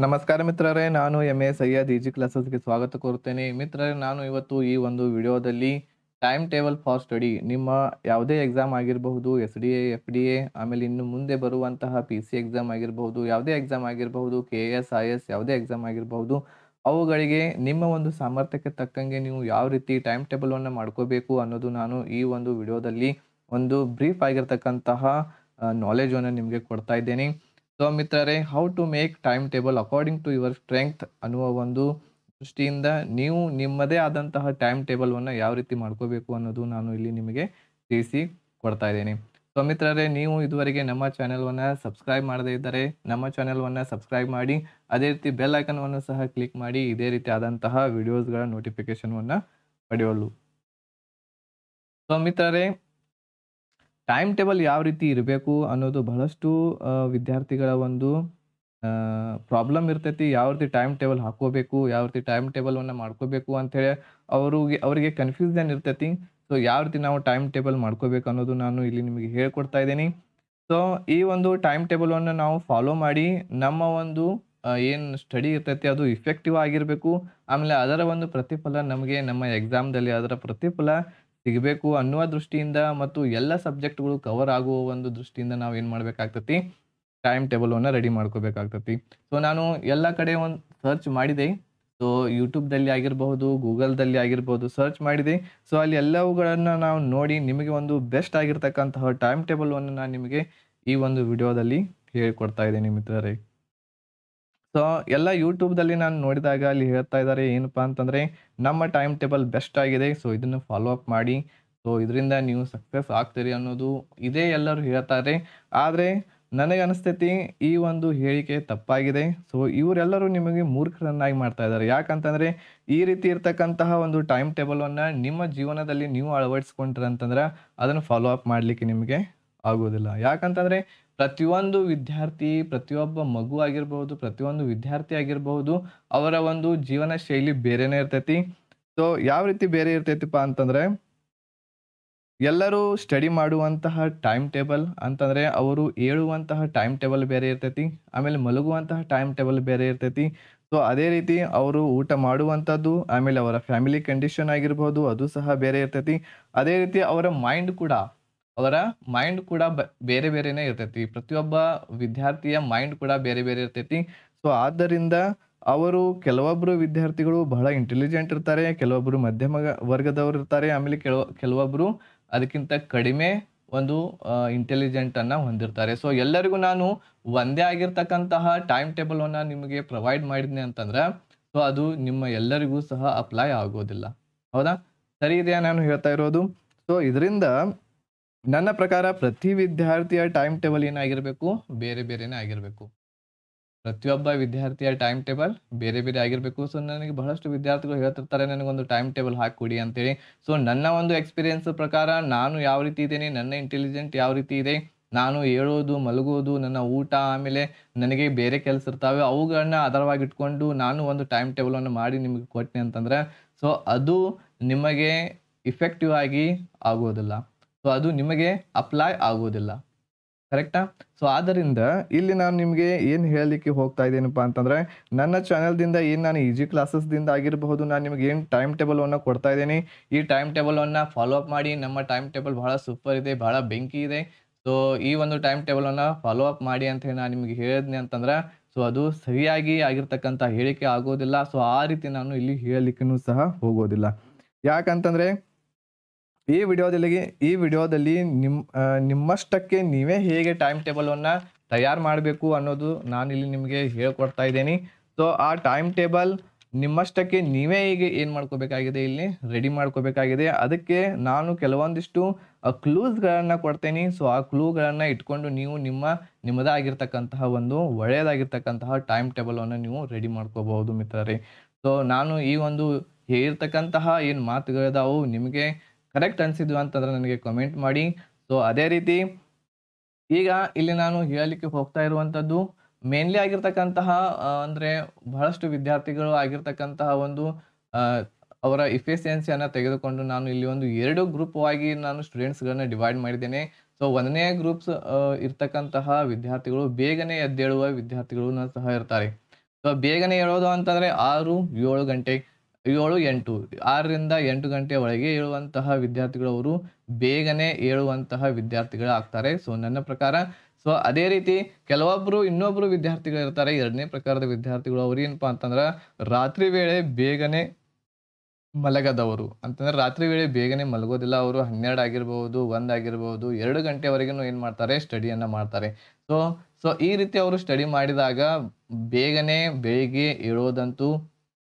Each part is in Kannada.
ನಮಸ್ಕಾರ ಮಿತ್ರರೇ, ನಾನು ಎಂ ಎ ಸೈಯದ್ ಈಜಿ ಕ್ಲಾಸಸ್ಗೆ ಸ್ವಾಗತ ಕೋರುತ್ತೇನೆ. ಮಿತ್ರರೇ, ನಾನು ಇವತ್ತು ಈ ಒಂದು ವಿಡಿಯೋದಲ್ಲಿ ಟೈಮ್ ಟೇಬಲ್ ಫಾರ್ ಸ್ಟಡಿ, ನಿಮ್ಮ ಯಾವುದೇ ಎಕ್ಸಾಮ್ ಆಗಿರಬಹುದು, S D A, F D A, ಆಮೇಲೆ ಇನ್ನು ಮುಂದೆ ಬರುವಂತಹ ಪಿ ಸಿ ಎಕ್ಸಾಮ್ ಆಗಿರಬಹುದು, ಯಾವುದೇ ಎಕ್ಸಾಮ್ ಆಗಿರಬಹುದು, ಕೆ ಎಸ್ ಐ ಎಸ್ ಯಾವುದೇ ಎಕ್ಸಾಮ್ ಆಗಿರಬಹುದು, ಅವುಗಳಿಗೆ ನಿಮ್ಮ ಒಂದು ಸಾಮರ್ಥ್ಯಕ್ಕೆ ತಕ್ಕಂಗೆ ನೀವು ಯಾವ ರೀತಿ ಟೈಮ್ ಟೇಬಲನ್ನು ಮಾಡ್ಕೋಬೇಕು ಅನ್ನೋದು ನಾನು ಈ ಒಂದು ವಿಡಿಯೋದಲ್ಲಿ ಒಂದು ಬ್ರೀಫ್ ಆಗಿರ್ತಕ್ಕಂತಹ ನಾಲೆಜನ್ನು ನಿಮಗೆ ಕೊಡ್ತಾ ಇದ್ದೇನೆ. ಸೊ ಮಿತ್ರರೇ, how to make time table according to your strength ಅನ್ನುವ ಒಂದು ದೃಷ್ಟಿಯಿಂದ ನೀವು ನಿಮ್ಮದೇ ಆದಂತಹ ಟೈಮ್ ಟೇಬಲ್ವನ್ನು ಯಾವ ರೀತಿ ಮಾಡ್ಕೋಬೇಕು ಅನ್ನೋದು ನಾನು ಇಲ್ಲಿ ನಿಮಗೆ ತಿಳಿಸಿ ಕೊಡ್ತಾ ಇದ್ದೇನೆ. ಸೊ ಮಿತ್ರರೇ, ನೀವು ಇದುವರೆಗೆ ನಮ್ಮ ಚಾನೆಲ್ವನ್ನು ಸಬ್ಸ್ಕ್ರೈಬ್ ಮಾಡದೇ ಇದ್ದರೆ ನಮ್ಮ ಚಾನೆಲ್ವನ್ನು ಸಬ್ಸ್ಕ್ರೈಬ್ ಮಾಡಿ, ಅದೇ ರೀತಿ ಬೆಲ್ ಐಕನ್ವನ್ನು ಸಹ ಕ್ಲಿಕ್ ಮಾಡಿ ಇದೇ ರೀತಿ ಆದಂತಹ ವಿಡಿಯೋಸ್ಗಳ ನೋಟಿಫಿಕೇಶನ್ವನ್ನು ಪಡೆಯಲು. ಸೊ ಮಿತ್ರರೇ, ಟೈಮ್ ಟೇಬಲ್ ಯಾವ ರೀತಿ ಇರಬೇಕು ಅನ್ನೋದು ಬಹಳಷ್ಟು ವಿದ್ಯಾರ್ಥಿಗಳ ಒಂದು ಪ್ರಾಬ್ಲಮ್ ಇರ್ತೈತಿ. ಯಾವ ರೀತಿ ಟೈಮ್ ಟೇಬಲ್ ಹಾಕೋಬೇಕು, ಯಾವ ರೀತಿ ಟೈಮ್ ಟೇಬಲನ್ನು ಮಾಡ್ಕೋಬೇಕು ಅಂಥೇಳಿ ಅವರಿಗೆ ಕನ್ಫ್ಯೂಷನ್ ಇರ್ತೈತಿ. ಸೊ ಯಾವ ರೀತಿ ನಾವು ಟೈಮ್ ಟೇಬಲ್ ಮಾಡ್ಕೋಬೇಕು ಅನ್ನೋದು ನಾನು ಇಲ್ಲಿ ನಿಮಗೆ ಹೇಳ್ಕೊಡ್ತಾ ಇದ್ದೀನಿ. ಸೊ ಈ ಒಂದು ಟೈಮ್ ಟೇಬಲನ್ನು ನಾವು ಫಾಲೋ ಮಾಡಿ ನಮ್ಮ ಒಂದು ಏನು ಸ್ಟಡಿ ಇರ್ತೈತಿ ಅದು ಇಫೆಕ್ಟಿವ್ ಆಗಿರಬೇಕು. ಆಮೇಲೆ ಅದರ ಒಂದು ಪ್ರತಿಫಲ ನಮಗೆ ನಮ್ಮ ಎಕ್ಸಾಮ್ದಲ್ಲಿ ಅದರ ಪ್ರತಿಫಲ ಸಿಗಬೇಕು ಅನ್ನುವ ದೃಷ್ಟಿಯಿಂದ ಮತ್ತು ಎಲ್ಲ ಸಬ್ಜೆಕ್ಟ್ಗಳು ಕವರ್ ಆಗುವ ಒಂದು ದೃಷ್ಟಿಯಿಂದ ನಾವು ಏನು ಮಾಡಬೇಕಾಗ್ತತಿ, ಟೈಮ್ ಟೇಬಲನ್ನು ರೆಡಿ ಮಾಡ್ಕೋಬೇಕಾಗ್ತತಿ. ಸೊ ನಾನು ಎಲ್ಲ ಕಡೆ ಒಂದು ಸರ್ಚ್ ಮಾಡಿದೆ. ಸೊ ಯೂಟ್ಯೂಬ್ದಲ್ಲಿ ಆಗಿರಬಹುದು, ಗೂಗಲ್ದಲ್ಲಿ ಆಗಿರ್ಬೋದು, ಸರ್ಚ್ ಮಾಡಿದೆ. ಸೊ ಅಲ್ಲಿ ಎಲ್ಲವುಗಳನ್ನು ನಾವು ನೋಡಿ ನಿಮಗೆ ಒಂದು ಬೆಸ್ಟ್ ಆಗಿರ್ತಕ್ಕಂತಹ ಟೈಮ್ ಟೇಬಲನ್ನು ನಾನು ನಿಮಗೆ ಈ ಒಂದು ವಿಡಿಯೋದಲ್ಲಿ ಹೇಳಿಕೊಡ್ತಾ ಇದ್ದೀನಿ ಮಿತ್ರರೇ. ಸೊ ಎಲ್ಲ ಯೂಟ್ಯೂಬ್ದಲ್ಲಿ ನಾನು ನೋಡಿದಾಗ ಅಲ್ಲಿ ಹೇಳ್ತಾ ಇದ್ದಾರೆ ಏನಪ್ಪ ಅಂತಂದರೆ, ನಮ್ಮ ಟೈಮ್ ಟೇಬಲ್ ಬೆಸ್ಟ್ ಆಗಿದೆ, ಸೊ ಇದನ್ನು ಫಾಲೋ ಅಪ್ ಮಾಡಿ, ಸೊ ಇದರಿಂದ ನೀವು ಸಕ್ಸಸ್ ಆಗ್ತೀರಿ ಅನ್ನೋದು ಇದೇ ಎಲ್ಲರೂ ಹೇಳ್ತಾರೆ. ಆದರೆ ನನಗೆ ಅನಿಸ್ತೈತಿ ಈ ಒಂದು ಹೇಳಿಕೆ ತಪ್ಪಾಗಿದೆ. ಸೊ ಇವರೆಲ್ಲರೂ ನಿಮಗೆ ಮೂರ್ಖರನ್ನಾಗಿ ಮಾಡ್ತಾ ಇದ್ದಾರೆ. ಯಾಕಂತಂದರೆ ಈ ರೀತಿ ಇರ್ತಕ್ಕಂತಹ ಒಂದು ಟೈಮ್ ಟೇಬಲನ್ನು ನಿಮ್ಮ ಜೀವನದಲ್ಲಿ ನೀವು ಅಳವಡಿಸ್ಕೊಂಡ್ರಿ ಅಂತಂದ್ರೆ ಅದನ್ನು ಫಾಲೋ ಅಪ್ ಮಾಡಲಿಕ್ಕೆ ನಿಮಗೆ ಆಗೋದಿಲ್ಲ. ಯಾಕಂತಂದರೆ ಪ್ರತಿಯೊಂದು ವಿದ್ಯಾರ್ಥಿ, ಪ್ರತಿಯೊಬ್ಬ ಮಗು ಆಗಿರ್ಬೋದು, ಪ್ರತಿಯೊಂದು ವಿದ್ಯಾರ್ಥಿ ಆಗಿರಬಹುದು, ಅವರ ಒಂದು ಜೀವನ ಶೈಲಿ ಬೇರೆನೇ ಇರ್ತೈತಿ. ಸೊ ಯಾವ ರೀತಿ ಬೇರೆ ಇರ್ತೈತಿಪ್ಪ ಅಂತಂದರೆ, ಎಲ್ಲರೂ ಸ್ಟಡಿ ಮಾಡುವಂತಹ ಟೈಮ್ ಟೇಬಲ್ ಅಂತಂದರೆ ಅವರು ಏಳುವಂತಹ ಟೈಮ್ ಟೇಬಲ್ ಬೇರೆ ಇರ್ತೈತಿ. ಆಮೇಲೆ ಮಲಗುವಂತಹ ಟೈಮ್ ಟೇಬಲ್ ಬೇರೆ ಇರ್ತೈತಿ. ಸೊ ಅದೇ ರೀತಿ ಅವರು ಊಟ ಮಾಡುವಂಥದ್ದು, ಆಮೇಲೆ ಅವರ ಫ್ಯಾಮಿಲಿ ಕಂಡೀಷನ್ ಆಗಿರ್ಬೋದು ಅದು ಸಹ ಬೇರೆ ಇರ್ತೈತಿ. ಅದೇ ರೀತಿ ಅವರ ಮೈಂಡ್ ಕೂಡ ಬೇರೆ ಬೇರೆನೇ ಇರ್ತೈತಿ. ಪ್ರತಿಯೊಬ್ಬ ವಿದ್ಯಾರ್ಥಿಯ ಮೈಂಡ್ ಕೂಡ ಬೇರೆ ಬೇರೆ ಇರ್ತೈತಿ. ಸೊ ಆದ್ದರಿಂದ ಅವರು ಕೆಲವೊಬ್ಬರು ವಿದ್ಯಾರ್ಥಿಗಳು ಬಹಳ ಇಂಟೆಲಿಜೆಂಟ್ ಇರ್ತಾರೆ, ಕೆಲವೊಬ್ಬರು ಮಧ್ಯಮ ವರ್ಗದವರು ಇರ್ತಾರೆ, ಆಮೇಲೆ ಕೆಲವೊಬ್ಬರು ಅದಕ್ಕಿಂತ ಕಡಿಮೆ ಒಂದು ಇಂಟೆಲಿಜೆಂಟನ್ನು ಹೊಂದಿರ್ತಾರೆ. ಸೊ ಎಲ್ಲರಿಗೂ ನಾನು ಒಂದೇ ಆಗಿರ್ತಕ್ಕಂತಹ ಟೈಮ್ ಟೇಬಲನ್ನು ನಿಮಗೆ ಪ್ರೊವೈಡ್ ಮಾಡಿದ್ನಿ ಅಂತಂದ್ರೆ ಸೊ ಅದು ನಿಮ್ಮ ಎಲ್ಲರಿಗೂ ಸಹ ಅಪ್ಲೈ ಆಗೋದಿಲ್ಲ. ಹೌದಾ? ಸರಿ ಇದೆಯಾ ನಾನು ಹೇಳ್ತಾ ಇರೋದು? ಸೊ ಇದರಿಂದ ನನ್ನ ಪ್ರಕಾರ ಪ್ರತಿ ವಿದ್ಯಾರ್ಥಿಯ ಟೈಮ್ ಟೇಬಲ್ ಏನಾಗಿರಬೇಕು, ಬೇರೆ ಬೇರೆನೇ ಆಗಿರಬೇಕು. ಪ್ರತಿಯೊಬ್ಬ ವಿದ್ಯಾರ್ಥಿಯ ಟೈಮ್ ಟೇಬಲ್ ಬೇರೆ ಬೇರೆ ಆಗಿರಬೇಕು. ಸೊ ನನಗೆ ಬಹಳಷ್ಟು ವಿದ್ಯಾರ್ಥಿಗಳು ಹೇಳ್ತಿರ್ತಾರೆ ನನಗೊಂದು ಟೈಮ್ ಟೇಬಲ್ ಹಾಕಿಕೊಡಿ ಅಂತೇಳಿ. ಸೊ ನನ್ನ ಒಂದು ಎಕ್ಸ್ಪೀರಿಯನ್ಸ್ ಪ್ರಕಾರ ನಾನು ಯಾವ ರೀತಿ ಇದ್ದೇನೆ, ನನ್ನ ಇಂಟೆಲಿಜೆಂಟ್ ಯಾವ ರೀತಿ ಇದೆ, ನಾನು ಏಳೋದು, ಮಲಗೋದು, ನನ್ನ ಊಟ, ಆಮೇಲೆ ನನಗೆ ಬೇರೆ ಕೆಲಸ ಇರ್ತಾವೆ, ಅವುಗಳನ್ನ ಆಧಾರವಾಗಿ ಇಟ್ಕೊಂಡು ನಾನು ಒಂದು ಟೈಮ್ ಟೇಬಲನ್ನು ಮಾಡಿ ನಿಮಗೆ ಕೊಟ್ಟೆ ಅಂತಂದರೆ ಸೊ ಅದು ನಿಮಗೆ ಇಫೆಕ್ಟಿವ್ ಆಗಿ ಆಗೋದಿಲ್ಲ. ಸೊ ಅದು ನಿಮಗೆ ಅಪ್ಲೈ ಆಗೋದಿಲ್ಲ. ಕರೆಕ್ಟಾ? ಸೊ ಆದ್ದರಿಂದ ಇಲ್ಲಿ ನಾನು ನಿಮಗೆ ಏನು ಹೇಳಲಿಕ್ಕೆ ಹೋಗ್ತಾ ಇದ್ದೇನಪ್ಪ ಅಂತಂದರೆ, ನನ್ನ ಚಾನಲ್ದಿಂದ ಏನು ನಾನು ಈಜಿ ಕ್ಲಾಸಸ್ದಿಂದ ಆಗಿರಬಹುದು, ನಾನು ನಿಮಗೆ ಏನು ಟೈಮ್ ಟೇಬಲನ್ನು ಕೊಡ್ತಾ ಇದ್ದೀನಿ, ಈ ಟೈಮ್ ಟೇಬಲನ್ನು ಫಾಲೋ ಅಪ್ ಮಾಡಿ. ನಮ್ಮ ಟೈಮ್ ಟೇಬಲ್ ಬಹಳ ಸೂಪರ್ ಇದೆ, ಬಹಳ ಬೆಂಕಿ ಇದೆ. ಸೊ ಈ ಒಂದು ಟೈಮ್ ಟೇಬಲನ್ನು ಫಾಲೋ ಅಪ್ ಮಾಡಿ ಅಂತ ಹೇಳಿ ನಾನು ನಿಮಗೆ ಹೇಳಿದ್ನಿ ಅಂತಂದ್ರೆ ಸೊ ಅದು ಸರಿಯಾಗಿ ಆಗಿರ್ತಕ್ಕಂಥ ಹೇಳಿಕೆ ಆಗೋದಿಲ್ಲ. ಸೊ ಆ ರೀತಿ ನಾನು ಇಲ್ಲಿ ಹೇಳಲಿಕ್ಕೂ ಸಹ ಹೋಗೋದಿಲ್ಲ. ಯಾಕಂತಂದರೆ ಈ ವಿಡಿಯೋದಲ್ಲಿ ನಿಮ್ಮಷ್ಟಕ್ಕೆ ನೀವೇ ಹೇಗೆ ಟೈಮ್ ಟೇಬಲನ್ನು ತಯಾರು ಮಾಡಬೇಕು ಅನ್ನೋದು ನಾನಿಲ್ಲಿ ನಿಮಗೆ ಹೇಳ್ಕೊಡ್ತಾ ಇದ್ದೀನಿ. ಸೊ ಆ ಟೈಮ್ ಟೇಬಲ್ ನಿಮ್ಮಷ್ಟಕ್ಕೆ ನೀವೇ ಈಗ ಏನು ಮಾಡ್ಕೋಬೇಕಾಗಿದೆ, ಇಲ್ಲಿ ರೆಡಿ ಮಾಡ್ಕೋಬೇಕಾಗಿದೆ. ಅದಕ್ಕೆ ನಾನು ಕೆಲವೊಂದಿಷ್ಟು ಕ್ಲೂಸ್ಗಳನ್ನು ಕೊಡ್ತೇನೆ. ಸೊ ಆ ಕ್ಲೂಗಳನ್ನು ಇಟ್ಕೊಂಡು ನೀವು ನಿಮ್ಮದೇ ಆಗಿರ್ತಕ್ಕಂತಹ ಒಂದು ಒಳ್ಳೆಯದಾಗಿರ್ತಕ್ಕಂತಹ ಟೈಮ್ ಟೇಬಲನ್ನು ನೀವು ರೆಡಿ ಮಾಡ್ಕೋಬಹುದು ಮಿತ್ರರೇ. ಸೊ ನಾನು ಈ ಒಂದು ಹೇಳಿರ್ತಕ್ಕಂತಹ ಏನು ಮಾತುಗಳಿದಾವು ನಿಮಗೆ ಕರೆಕ್ಟ್ ಅನಿಸಿದ್ವು ಅಂತಂದ್ರೆ ನನಗೆ ಕಮೆಂಟ್ ಮಾಡಿ. ಸೊ ಅದೇ ರೀತಿ ಈಗ ಇಲ್ಲಿ ನಾನು ಹೇಳಲಿಕ್ಕೆ ಹೋಗ್ತಾ ಇರುವಂಥದ್ದು ಮೇನ್ಲಿ ಆಗಿರ್ತಕ್ಕಂತಹ ಅಂದರೆ ಬಹಳಷ್ಟು ವಿದ್ಯಾರ್ಥಿಗಳು ಆಗಿರ್ತಕ್ಕಂತಹ ಒಂದು ಅವರ ಎಫಿಷಿಯನ್ಸಿಯನ್ನು ತೆಗೆದುಕೊಂಡು ನಾನು ಇಲ್ಲಿ ಒಂದು 2 ಗ್ರೂಪ್ ಆಗಿ ನಾನು ಸ್ಟೂಡೆಂಟ್ಸ್ಗಳನ್ನ ಡಿವೈಡ್ ಮಾಡಿದ್ದೇನೆ. ಸೊ 1ನೇ ಗ್ರೂಪ್ಸ್ ಇರ್ತಕ್ಕಂತಹ ವಿದ್ಯಾರ್ಥಿಗಳು ಬೇಗನೆ ಎದ್ದೇಳುವ ವಿದ್ಯಾರ್ಥಿಗಳು ಸಹ ಇರ್ತಾರೆ. ಸೊ ಬೇಗನೆ ಏಳೋದು ಅಂತಂದರೆ 6, 7 ಗಂಟೆ 7, 8 6ರಿಂದ 8 ಗಂಟೆ ಒಳಗೆ ಏಳುವಂತಹ ವಿದ್ಯಾರ್ಥಿಗಳು ಅವರು ಬೇಗನೆ ಏಳುವಂತಹ ವಿದ್ಯಾರ್ಥಿಗಳಾಗ್ತಾರೆ. ಸೊ ನನ್ನ ಪ್ರಕಾರ ಸೊ ಅದೇ ರೀತಿ ಕೆಲವೊಬ್ಬರು ಇನ್ನೊಬ್ಬರು ವಿದ್ಯಾರ್ಥಿಗಳಿರ್ತಾರೆ 2ನೇ ಪ್ರಕಾರದ ವಿದ್ಯಾರ್ಥಿಗಳು. ಅವ್ರು ಏನಪ್ಪಾ ಅಂತಂದ್ರೆ ರಾತ್ರಿ ವೇಳೆ ಬೇಗನೆ ಮಲಗದವರು. ಅಂತಂದ್ರೆ ರಾತ್ರಿ ವೇಳೆ ಬೇಗನೆ ಮಲಗೋದಿಲ್ಲ. ಅವರು 12 ಆಗಿರ್ಬಹುದು, 1 ಆಗಿರ್ಬಹುದು, 2 ಗಂಟೆವರೆಗೂ ಏನ್ ಮಾಡ್ತಾರೆ ಸ್ಟಡಿಯನ್ನ ಮಾಡ್ತಾರೆ. ಸೊ ಸೊ ಈ ರೀತಿ ಅವರು ಸ್ಟಡಿ ಮಾಡಿದಾಗ ಬೇಗನೆ ಬೆಳಿಗ್ಗೆ ಏಳೋದಂತೂ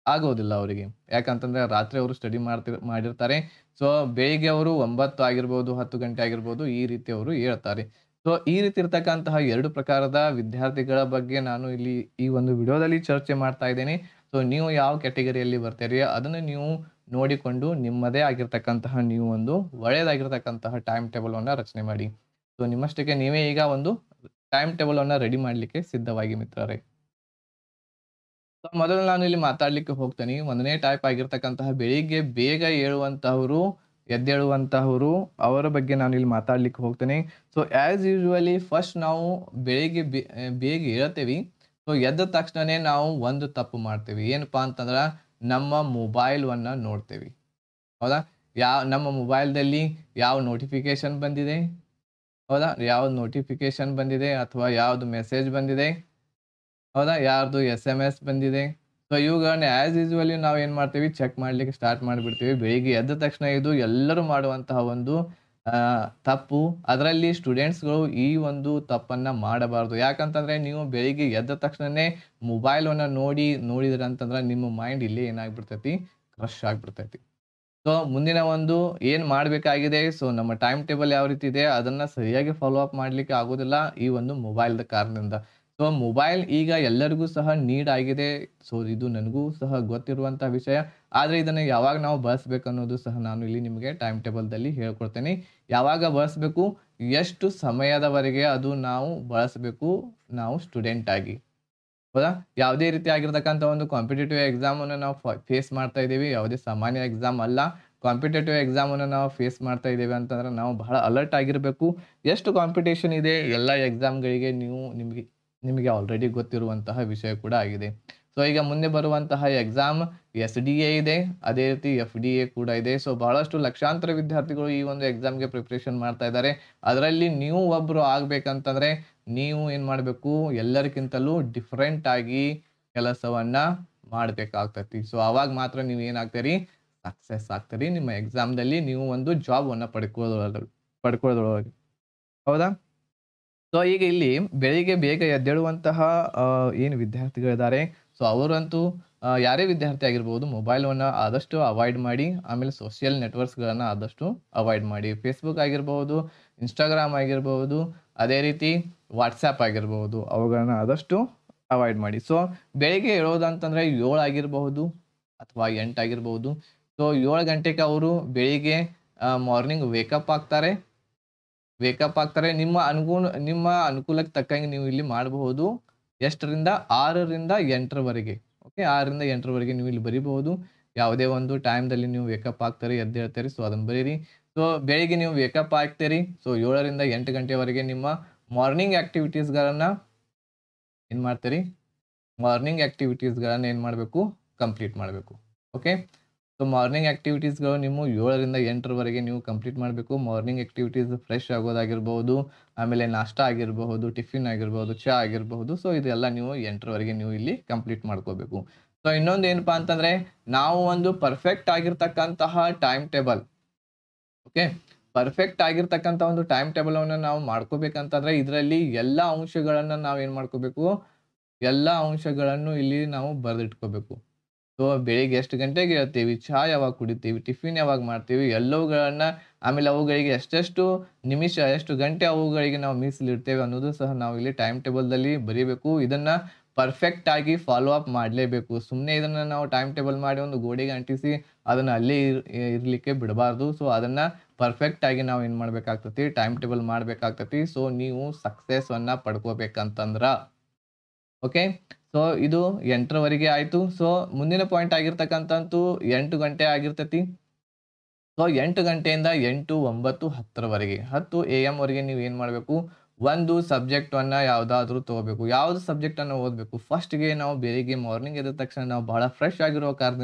ಆಗೋದಿಲ್ಲ ಅವರಿಗೆ. ಯಾಕಂತಂದ್ರೆ ರಾತ್ರಿ ಅವರು ಸ್ಟಡಿ ಮಾಡಿರ್ತಾರೆ. ಸೊ ಬೆಳಿಗ್ಗೆ ಅವರು 9 ಆಗಿರ್ಬಹುದು, 10 ಗಂಟೆ ಆಗಿರ್ಬಹುದು ಈ ರೀತಿ ಅವರು ಏಳ್ತಾರೆ. ಸೊ ಈ ರೀತಿ ಇರ್ತಕ್ಕಂತಹ 2 ಪ್ರಕಾರದ ವಿದ್ಯಾರ್ಥಿಗಳ ಬಗ್ಗೆ ನಾನು ಇಲ್ಲಿ ಈ ಒಂದು ವಿಡಿಯೋದಲ್ಲಿ ಚರ್ಚೆ ಮಾಡ್ತಾ ಇದ್ದೇನೆ. ಸೊ ನೀವು ಯಾವ ಕ್ಯಾಟಗರಿಯಲ್ಲಿ ಬರ್ತೀರಿ ಅದನ್ನು ನೀವು ನೋಡಿಕೊಂಡು ನಿಮ್ಮದೇ ಆಗಿರ್ತಕ್ಕಂತಹ ನೀವು ಒಂದು ಒಳ್ಳೆಯದಾಗಿರ್ತಕ್ಕಂತಹ ಟೈಮ್ ಟೇಬಲ್ ಅನ್ನ ರಚನೆ ಮಾಡಿ. ಸೊ ನಿಮ್ಮಷ್ಟಕ್ಕೆ ನೀವೇ ಈಗ ಒಂದು ಟೈಮ್ ಟೇಬಲ್ ಅನ್ನ ರೆಡಿ ಮಾಡ್ಲಿಕ್ಕೆ ಸಿದ್ಧವಾಗಿ ಮಿತ್ರರೇ. ಸೊ ಮೊದಲು ನಾನು ಇಲ್ಲಿ ಮಾತಾಡ್ಲಿಕ್ಕೆ ಹೋಗ್ತೇನೆ. 1ನೇ ಟೈಪ್ ಆಗಿರ್ತಕ್ಕಂತಹ ಬೆಳಿಗ್ಗೆ ಬೇಗ ಏಳುವಂತಹವರು ಎದ್ದೇಳುವಂತಹವರು ಅವರ ಬಗ್ಗೆ ನಾನು ಇಲ್ಲಿ ಮಾತಾಡ್ಲಿಕ್ಕೆ ಹೋಗ್ತೇನೆ. ಸೊ ಆಸ್ ಯೂಶುವಲಿ ಫಸ್ಟ್ ನಾವು ಬೆಳಿಗ್ಗೆ ಬೇಗ ಏಳ್ತೇವಿ. ಸೊ ಎದ್ದ ತಕ್ಷಣನೇ ನಾವು ಒಂದು ತಪ್ಪು ಮಾಡ್ತೇವೆ. ಏನಪ್ಪಾ ಅಂತಂದ್ರೆ ನಮ್ಮ ಮೊಬೈಲ್ವನ್ನ ನೋಡ್ತೇವೆ. ಹೌದಾ? ನಮ್ಮ ಮೊಬೈಲ್ದಲ್ಲಿ ಯಾವ ನೋಟಿಫಿಕೇಶನ್ ಬಂದಿದೆ, ಹೌದಾ? ಯಾವ್ದು ನೋಟಿಫಿಕೇಶನ್ ಬಂದಿದೆ ಅಥವಾ ಯಾವ್ದು ಮೆಸೇಜ್ ಬಂದಿದೆ, ಹೌದಾ? ಯಾರ್ದು SMS ಬಂದಿದೆ. ಸೊ ಇವುಗಳನ್ನ ಆಸ್ ಯೂಶುವಲಿ ನಾವು ಏನು ಮಾಡ್ತೀವಿ ಚೆಕ್ ಮಾಡ್ಲಿಕ್ಕೆ ಸ್ಟಾರ್ಟ್ ಮಾಡಿಬಿಡ್ತೀವಿ. ಬೆಳಿಗ್ಗೆ ಎದ್ದ ತಕ್ಷಣ ಇದು ಎಲ್ಲರೂ ಮಾಡುವಂತಹ ಒಂದು ತಪ್ಪು. ಅದರಲ್ಲಿ ಸ್ಟೂಡೆಂಟ್ಸ್ಗಳು ಈ ಒಂದು ತಪ್ಪನ್ನು ಮಾಡಬಾರ್ದು. ಯಾಕಂತಂದರೆ ನೀವು ಬೆಳಿಗ್ಗೆ ಎದ್ದ ತಕ್ಷಣನೇ ಮೊಬೈಲನ್ನು ನೋಡಿದ್ರಿ ಅಂತಂದ್ರೆ ನಿಮ್ಮ ಮೈಂಡ್ ಇಲ್ಲಿ ಏನಾಗ್ಬಿಡ್ತೈತಿ ಕ್ರಶ್ ಆಗಿಬಿಡ್ತೈತಿ. ಸೊ ಮುಂದಿನ ಒಂದು ಏನು ಮಾಡಬೇಕಾಗಿದೆ, ಸೊ ನಮ್ಮ ಟೈಮ್ ಟೇಬಲ್ ಯಾವ ರೀತಿ ಇದೆ ಅದನ್ನು ಸರಿಯಾಗಿ ಫಾಲೋ ಅಪ್ ಮಾಡಲಿಕ್ಕೆ ಆಗೋದಿಲ್ಲ ಈ ಒಂದು ಮೊಬೈಲ್ದ ಕಾರಣದಿಂದ. ಸೊ ಮೊಬೈಲ್ ಈಗ ಎಲ್ಲರಿಗೂ ಸಹ ನೀಡ್ ಆಗಿದೆ. ಸೊ ಇದು ನನಗೂ ಸಹ ಗೊತ್ತಿರುವಂತಹ ವಿಷಯ. ಆದರೆ ಇದನ್ನು ಯಾವಾಗ ನಾವು ಬಳಸಬೇಕು ಅನ್ನೋದು ಸಹ ನಾನು ಇಲ್ಲಿ ನಿಮಗೆ ಟೈಮ್ ಟೇಬಲ್ದಲ್ಲಿ ಹೇಳ್ಕೊಡ್ತೇನೆ. ಯಾವಾಗ ಬಳಸಬೇಕು, ಎಷ್ಟು ಸಮಯದವರೆಗೆ ಅದು ನಾವು ಬಳಸಬೇಕು ನಾವು ಸ್ಟೂಡೆಂಟ್ ಆಗಿ. ಹೌದಾ? ಯಾವುದೇ ರೀತಿ ಆಗಿರ್ತಕ್ಕಂಥ ಒಂದು ಕಾಂಪಿಟೇಟಿವ್ ಎಕ್ಸಾಮನ್ನು ನಾವು ಫೇಸ್ ಮಾಡ್ತಾ ಇದ್ದೀವಿ. ಯಾವುದೇ ಸಾಮಾನ್ಯ ಎಕ್ಸಾಮ್ ಅಲ್ಲ. ಕಾಂಪಿಟೇಟಿವ್ ಎಕ್ಸಾಮನ್ನು ನಾವು ಫೇಸ್ ಮಾಡ್ತಾ ಇದ್ದೀವಿ ಅಂತಂದ್ರೆ ನಾವು ಬಹಳ ಅಲರ್ಟ್ ಆಗಿರಬೇಕು. ಎಷ್ಟು ಕಾಂಪಿಟೇಷನ್ ಇದೆ ಎಲ್ಲ ಎಕ್ಸಾಮ್ಗಳಿಗೆ ನಿಮಗೆ ಆಲ್ರೆಡಿ ಗೊತ್ತಿರುವಂತಹ ವಿಷಯ ಕೂಡ ಆಗಿದೆ. ಸೊ ಈಗ ಮುಂದೆ ಬರುವಂತಹ ಎಕ್ಸಾಮ್ SDA ಇದೆ, ಅದೇ ರೀತಿ FDA ಕೂಡ ಇದೆ. ಸೊ ಬಹಳಷ್ಟು ಲಕ್ಷಾಂತರ ವಿದ್ಯಾರ್ಥಿಗಳು ಈ ಒಂದು ಎಕ್ಸಾಮ್ಗೆ ಪ್ರಿಪ್ರೇಷನ್ ಮಾಡ್ತಾ ಇದ್ದಾರೆ. ಅದರಲ್ಲಿ ನೀವು ಒಬ್ಬರು ಆಗಬೇಕಂತಂದರೆ ನೀವು ಏನು ಮಾಡಬೇಕು, ಎಲ್ಲರಿಗಿಂತಲೂ ಡಿಫ್ರೆಂಟ್ ಆಗಿ ಕೆಲಸವನ್ನ ಮಾಡಬೇಕಾಗ್ತೈತಿ. ಸೊ ಆವಾಗ ಮಾತ್ರ ನೀವು ಏನಾಗ್ತೀರಿ ಸಕ್ಸಸ್ ಆಗ್ತೀರಿ ನಿಮ್ಮ ಎಕ್ಸಾಮ್ದಲ್ಲಿ. ನೀವು ಒಂದು ಜಾಬನ್ನು ಪಡ್ಕೊಳ್ಳೋದ್ರೊಳಗೆ. ಹೌದಾ? ಸೊ ಈಗ ಇಲ್ಲಿ ಬೆಳಿಗ್ಗೆ ಬೇಗ ಎದ್ದೇಳುವಂತಹ ಏನು ವಿದ್ಯಾರ್ಥಿಗಳಿದ್ದಾರೆ, ಸೊ ಅವರಂತೂ ಯಾರೇ ವಿದ್ಯಾರ್ಥಿ ಆಗಿರ್ಬೋದು ಮೊಬೈಲನ್ನು ಆದಷ್ಟು ಅವಾಯ್ಡ್ ಮಾಡಿ. ಆಮೇಲೆ ಸೋಷಿಯಲ್ ನೆಟ್ವರ್ಕ್ಸ್ಗಳನ್ನು ಆದಷ್ಟು ಅವಾಯ್ಡ್ ಮಾಡಿ. ಫೇಸ್ಬುಕ್ ಆಗಿರ್ಬೋದು, ಇನ್ಸ್ಟಾಗ್ರಾಮ್ ಆಗಿರ್ಬೋದು, ಅದೇ ರೀತಿ ವಾಟ್ಸಪ್ ಆಗಿರ್ಬೋದು, ಅವುಗಳನ್ನು ಆದಷ್ಟು ಅವಾಯ್ಡ್ ಮಾಡಿ. ಸೊ ಬೆಳಿಗ್ಗೆ ಏಳೋದಂತಂದರೆ 7 ಆಗಿರಬಹುದು ಅಥವಾ 8 ಆಗಿರ್ಬೋದು. ಸೊ 7 ಗಂಟೆಗೆ ಅವರು ಬೆಳಿಗ್ಗೆ ಮಾರ್ನಿಂಗ್ ವೇಕಪ್ ಆಗ್ತಾರೆ. ನಿಮ್ಮ ಅನುಕೂಲಕ್ಕೆ ತಕ್ಕಂಗೆ ನೀವು ಇಲ್ಲಿ ಮಾಡಬಹುದು. ಎಷ್ಟರಿಂದ 6ರಿಂದ 8ರವರೆಗೆ. ಓಕೆ, 6ರಿಂದ 8ರವರೆಗೆ ನೀವು ಇಲ್ಲಿ ಬರಿಬಹುದು. ಯಾವುದೇ ಒಂದು ಟೈಮ್ದಲ್ಲಿ ನೀವು ವೇಕಪ್ ಆಗ್ತಾರೆ, ಎದ್ದೇಳ್ತೀರಿ. ಸೊ ಅದನ್ನು ಬರೀರಿ. ಸೊ ಬೆಳಿಗ್ಗೆ ನೀವು ವೇಕಪ್ ಆಗ್ತೀರಿ. ಸೊ 7ರಿಂದ 8 ಗಂಟೆವರೆಗೆ ನಿಮ್ಮ ಮಾರ್ನಿಂಗ್ ಆ್ಯಕ್ಟಿವಿಟೀಸ್ಗಳನ್ನು ಏನು ಮಾಡ್ತೀರಿ, ಏನು ಮಾಡಬೇಕು, ಕಂಪ್ಲೀಟ್ ಮಾಡಬೇಕು. ಓಕೆ, ಸೊ ಮಾರ್ನಿಂಗ್ ಆ್ಯಕ್ಟಿವಿಟೀಸ್ಗಳು ನೀವು 7ರಿಂದ 8ರವರೆಗೆ ನೀವು ಕಂಪ್ಲೀಟ್ ಮಾಡಬೇಕು. ಮಾರ್ನಿಂಗ್ ಆ್ಯಕ್ಟಿವಿಟೀಸ್ ಫ್ರೆಶ್ ಆಗೋದಾಗಿರ್ಬೋದು, ಆಮೇಲೆ ನಾಷ್ಟ ಆಗಿರಬಹುದು, ಟಿಫಿನ್ ಆಗಿರ್ಬೋದು, ಚಹಾ ಆಗಿರಬಹುದು. ಸೊ ಇದೆಲ್ಲ ನೀವು 8ರವರೆಗೆ ನೀವು ಇಲ್ಲಿ ಕಂಪ್ಲೀಟ್ ಮಾಡ್ಕೋಬೇಕು. ಸೊ ಇನ್ನೊಂದು ಏನಪ್ಪ ಅಂತಂದರೆ ನಾವು ಒಂದು ಪರ್ಫೆಕ್ಟ್ ಆಗಿರ್ತಕ್ಕಂತಹ ಟೈಮ್ ಟೇಬಲ್, ಓಕೆ, ಪರ್ಫೆಕ್ಟ್ ಆಗಿರ್ತಕ್ಕಂಥ ಒಂದು ಟೈಮ್ ಟೇಬಲನ್ನು ನಾವು ಮಾಡ್ಕೋಬೇಕಂತಂದರೆ ಇದರಲ್ಲಿ ಎಲ್ಲ ಅಂಶಗಳನ್ನು ನಾವು ಏನು ಮಾಡ್ಕೋಬೇಕು, ಎಲ್ಲ ಅಂಶಗಳನ್ನು ಇಲ್ಲಿ ನಾವು ಬರೆದಿಟ್ಕೋಬೇಕು. ಸೊ ಬೆಳಿಗ್ಗೆ ಎಷ್ಟು ಗಂಟೆಗೆ ಹೇಳ್ತೀವಿ, ಚಹಾ ಯಾವಾಗ ಕುಡಿತೀವಿ, ಟಿಫಿನ್ ಯಾವಾಗ ಮಾಡ್ತೀವಿ, ಎಲ್ಲವುಗಳನ್ನು, ಆಮೇಲೆ ಅವುಗಳಿಗೆ ಎಷ್ಟೆಷ್ಟು ನಿಮಿಷ, ಎಷ್ಟು ಗಂಟೆ ಅವುಗಳಿಗೆ ನಾವು ಮೀಸಲಿಡ್ತೇವೆ ಅನ್ನೋದು ಸಹ ನಾವು ಇಲ್ಲಿ ಟೈಮ್ ಟೇಬಲ್ದಲ್ಲಿ ಬರೀಬೇಕು. ಇದನ್ನು ಪರ್ಫೆಕ್ಟ್ ಆಗಿ ಫಾಲೋ ಅಪ್ ಮಾಡಲೇಬೇಕು. ಸುಮ್ಮನೆ ಇದನ್ನು ನಾವು ಟೈಮ್ ಟೇಬಲ್ ಮಾಡಿ ಒಂದು ಗೋಡೆಗೆ ಅಂಟಿಸಿ ಅದನ್ನು ಅಲ್ಲೇ ಇರಲಿಕ್ಕೆ ಬಿಡಬಾರ್ದು. ಸೊ ಅದನ್ನು ಪರ್ಫೆಕ್ಟ್ ಆಗಿ ನಾವು ಏನು ಮಾಡಬೇಕಾಗ್ತತಿ, ಟೈಮ್ ಟೇಬಲ್ ಮಾಡಬೇಕಾಗ್ತತಿ. ಸೊ ನೀವು ಸಕ್ಸಸ್ಸನ್ನು ಪಡ್ಕೋಬೇಕಂತಂದ್ರೆ ಓಕೆ. ಸೊ ಇದು 8ರವರೆಗೆ ಆಯಿತು. ಸೊ ಮುಂದಿನ ಪಾಯಿಂಟ್ ಆಗಿರ್ತಕ್ಕಂಥದ್ದು 8 ಗಂಟೆ ಆಗಿರ್ತೈತಿ. ಸೊ 8 ಗಂಟೆಯಿಂದ 8, 9, 10ರವರೆಗೆ 10 AM ವರೆಗೆ ನೀವು ಏನು ಮಾಡಬೇಕು, ಒಂದು ಸಬ್ಜೆಕ್ಟನ್ನು ಯಾವುದಾದ್ರೂ ತೊಗೋಬೇಕು. ಯಾವುದು ಸಬ್ಜೆಕ್ಟನ್ನು ಓದಬೇಕು? ಫಸ್ಟ್‌ಗೆ ನಾವು ಬೆಳಿಗ್ಗೆ ಮಾರ್ನಿಂಗ್ ಎದ್ದ ತಕ್ಷಣ ನಾವು ಬಹಳ ಫ್ರೆಶ್ ಆಗಿರೋ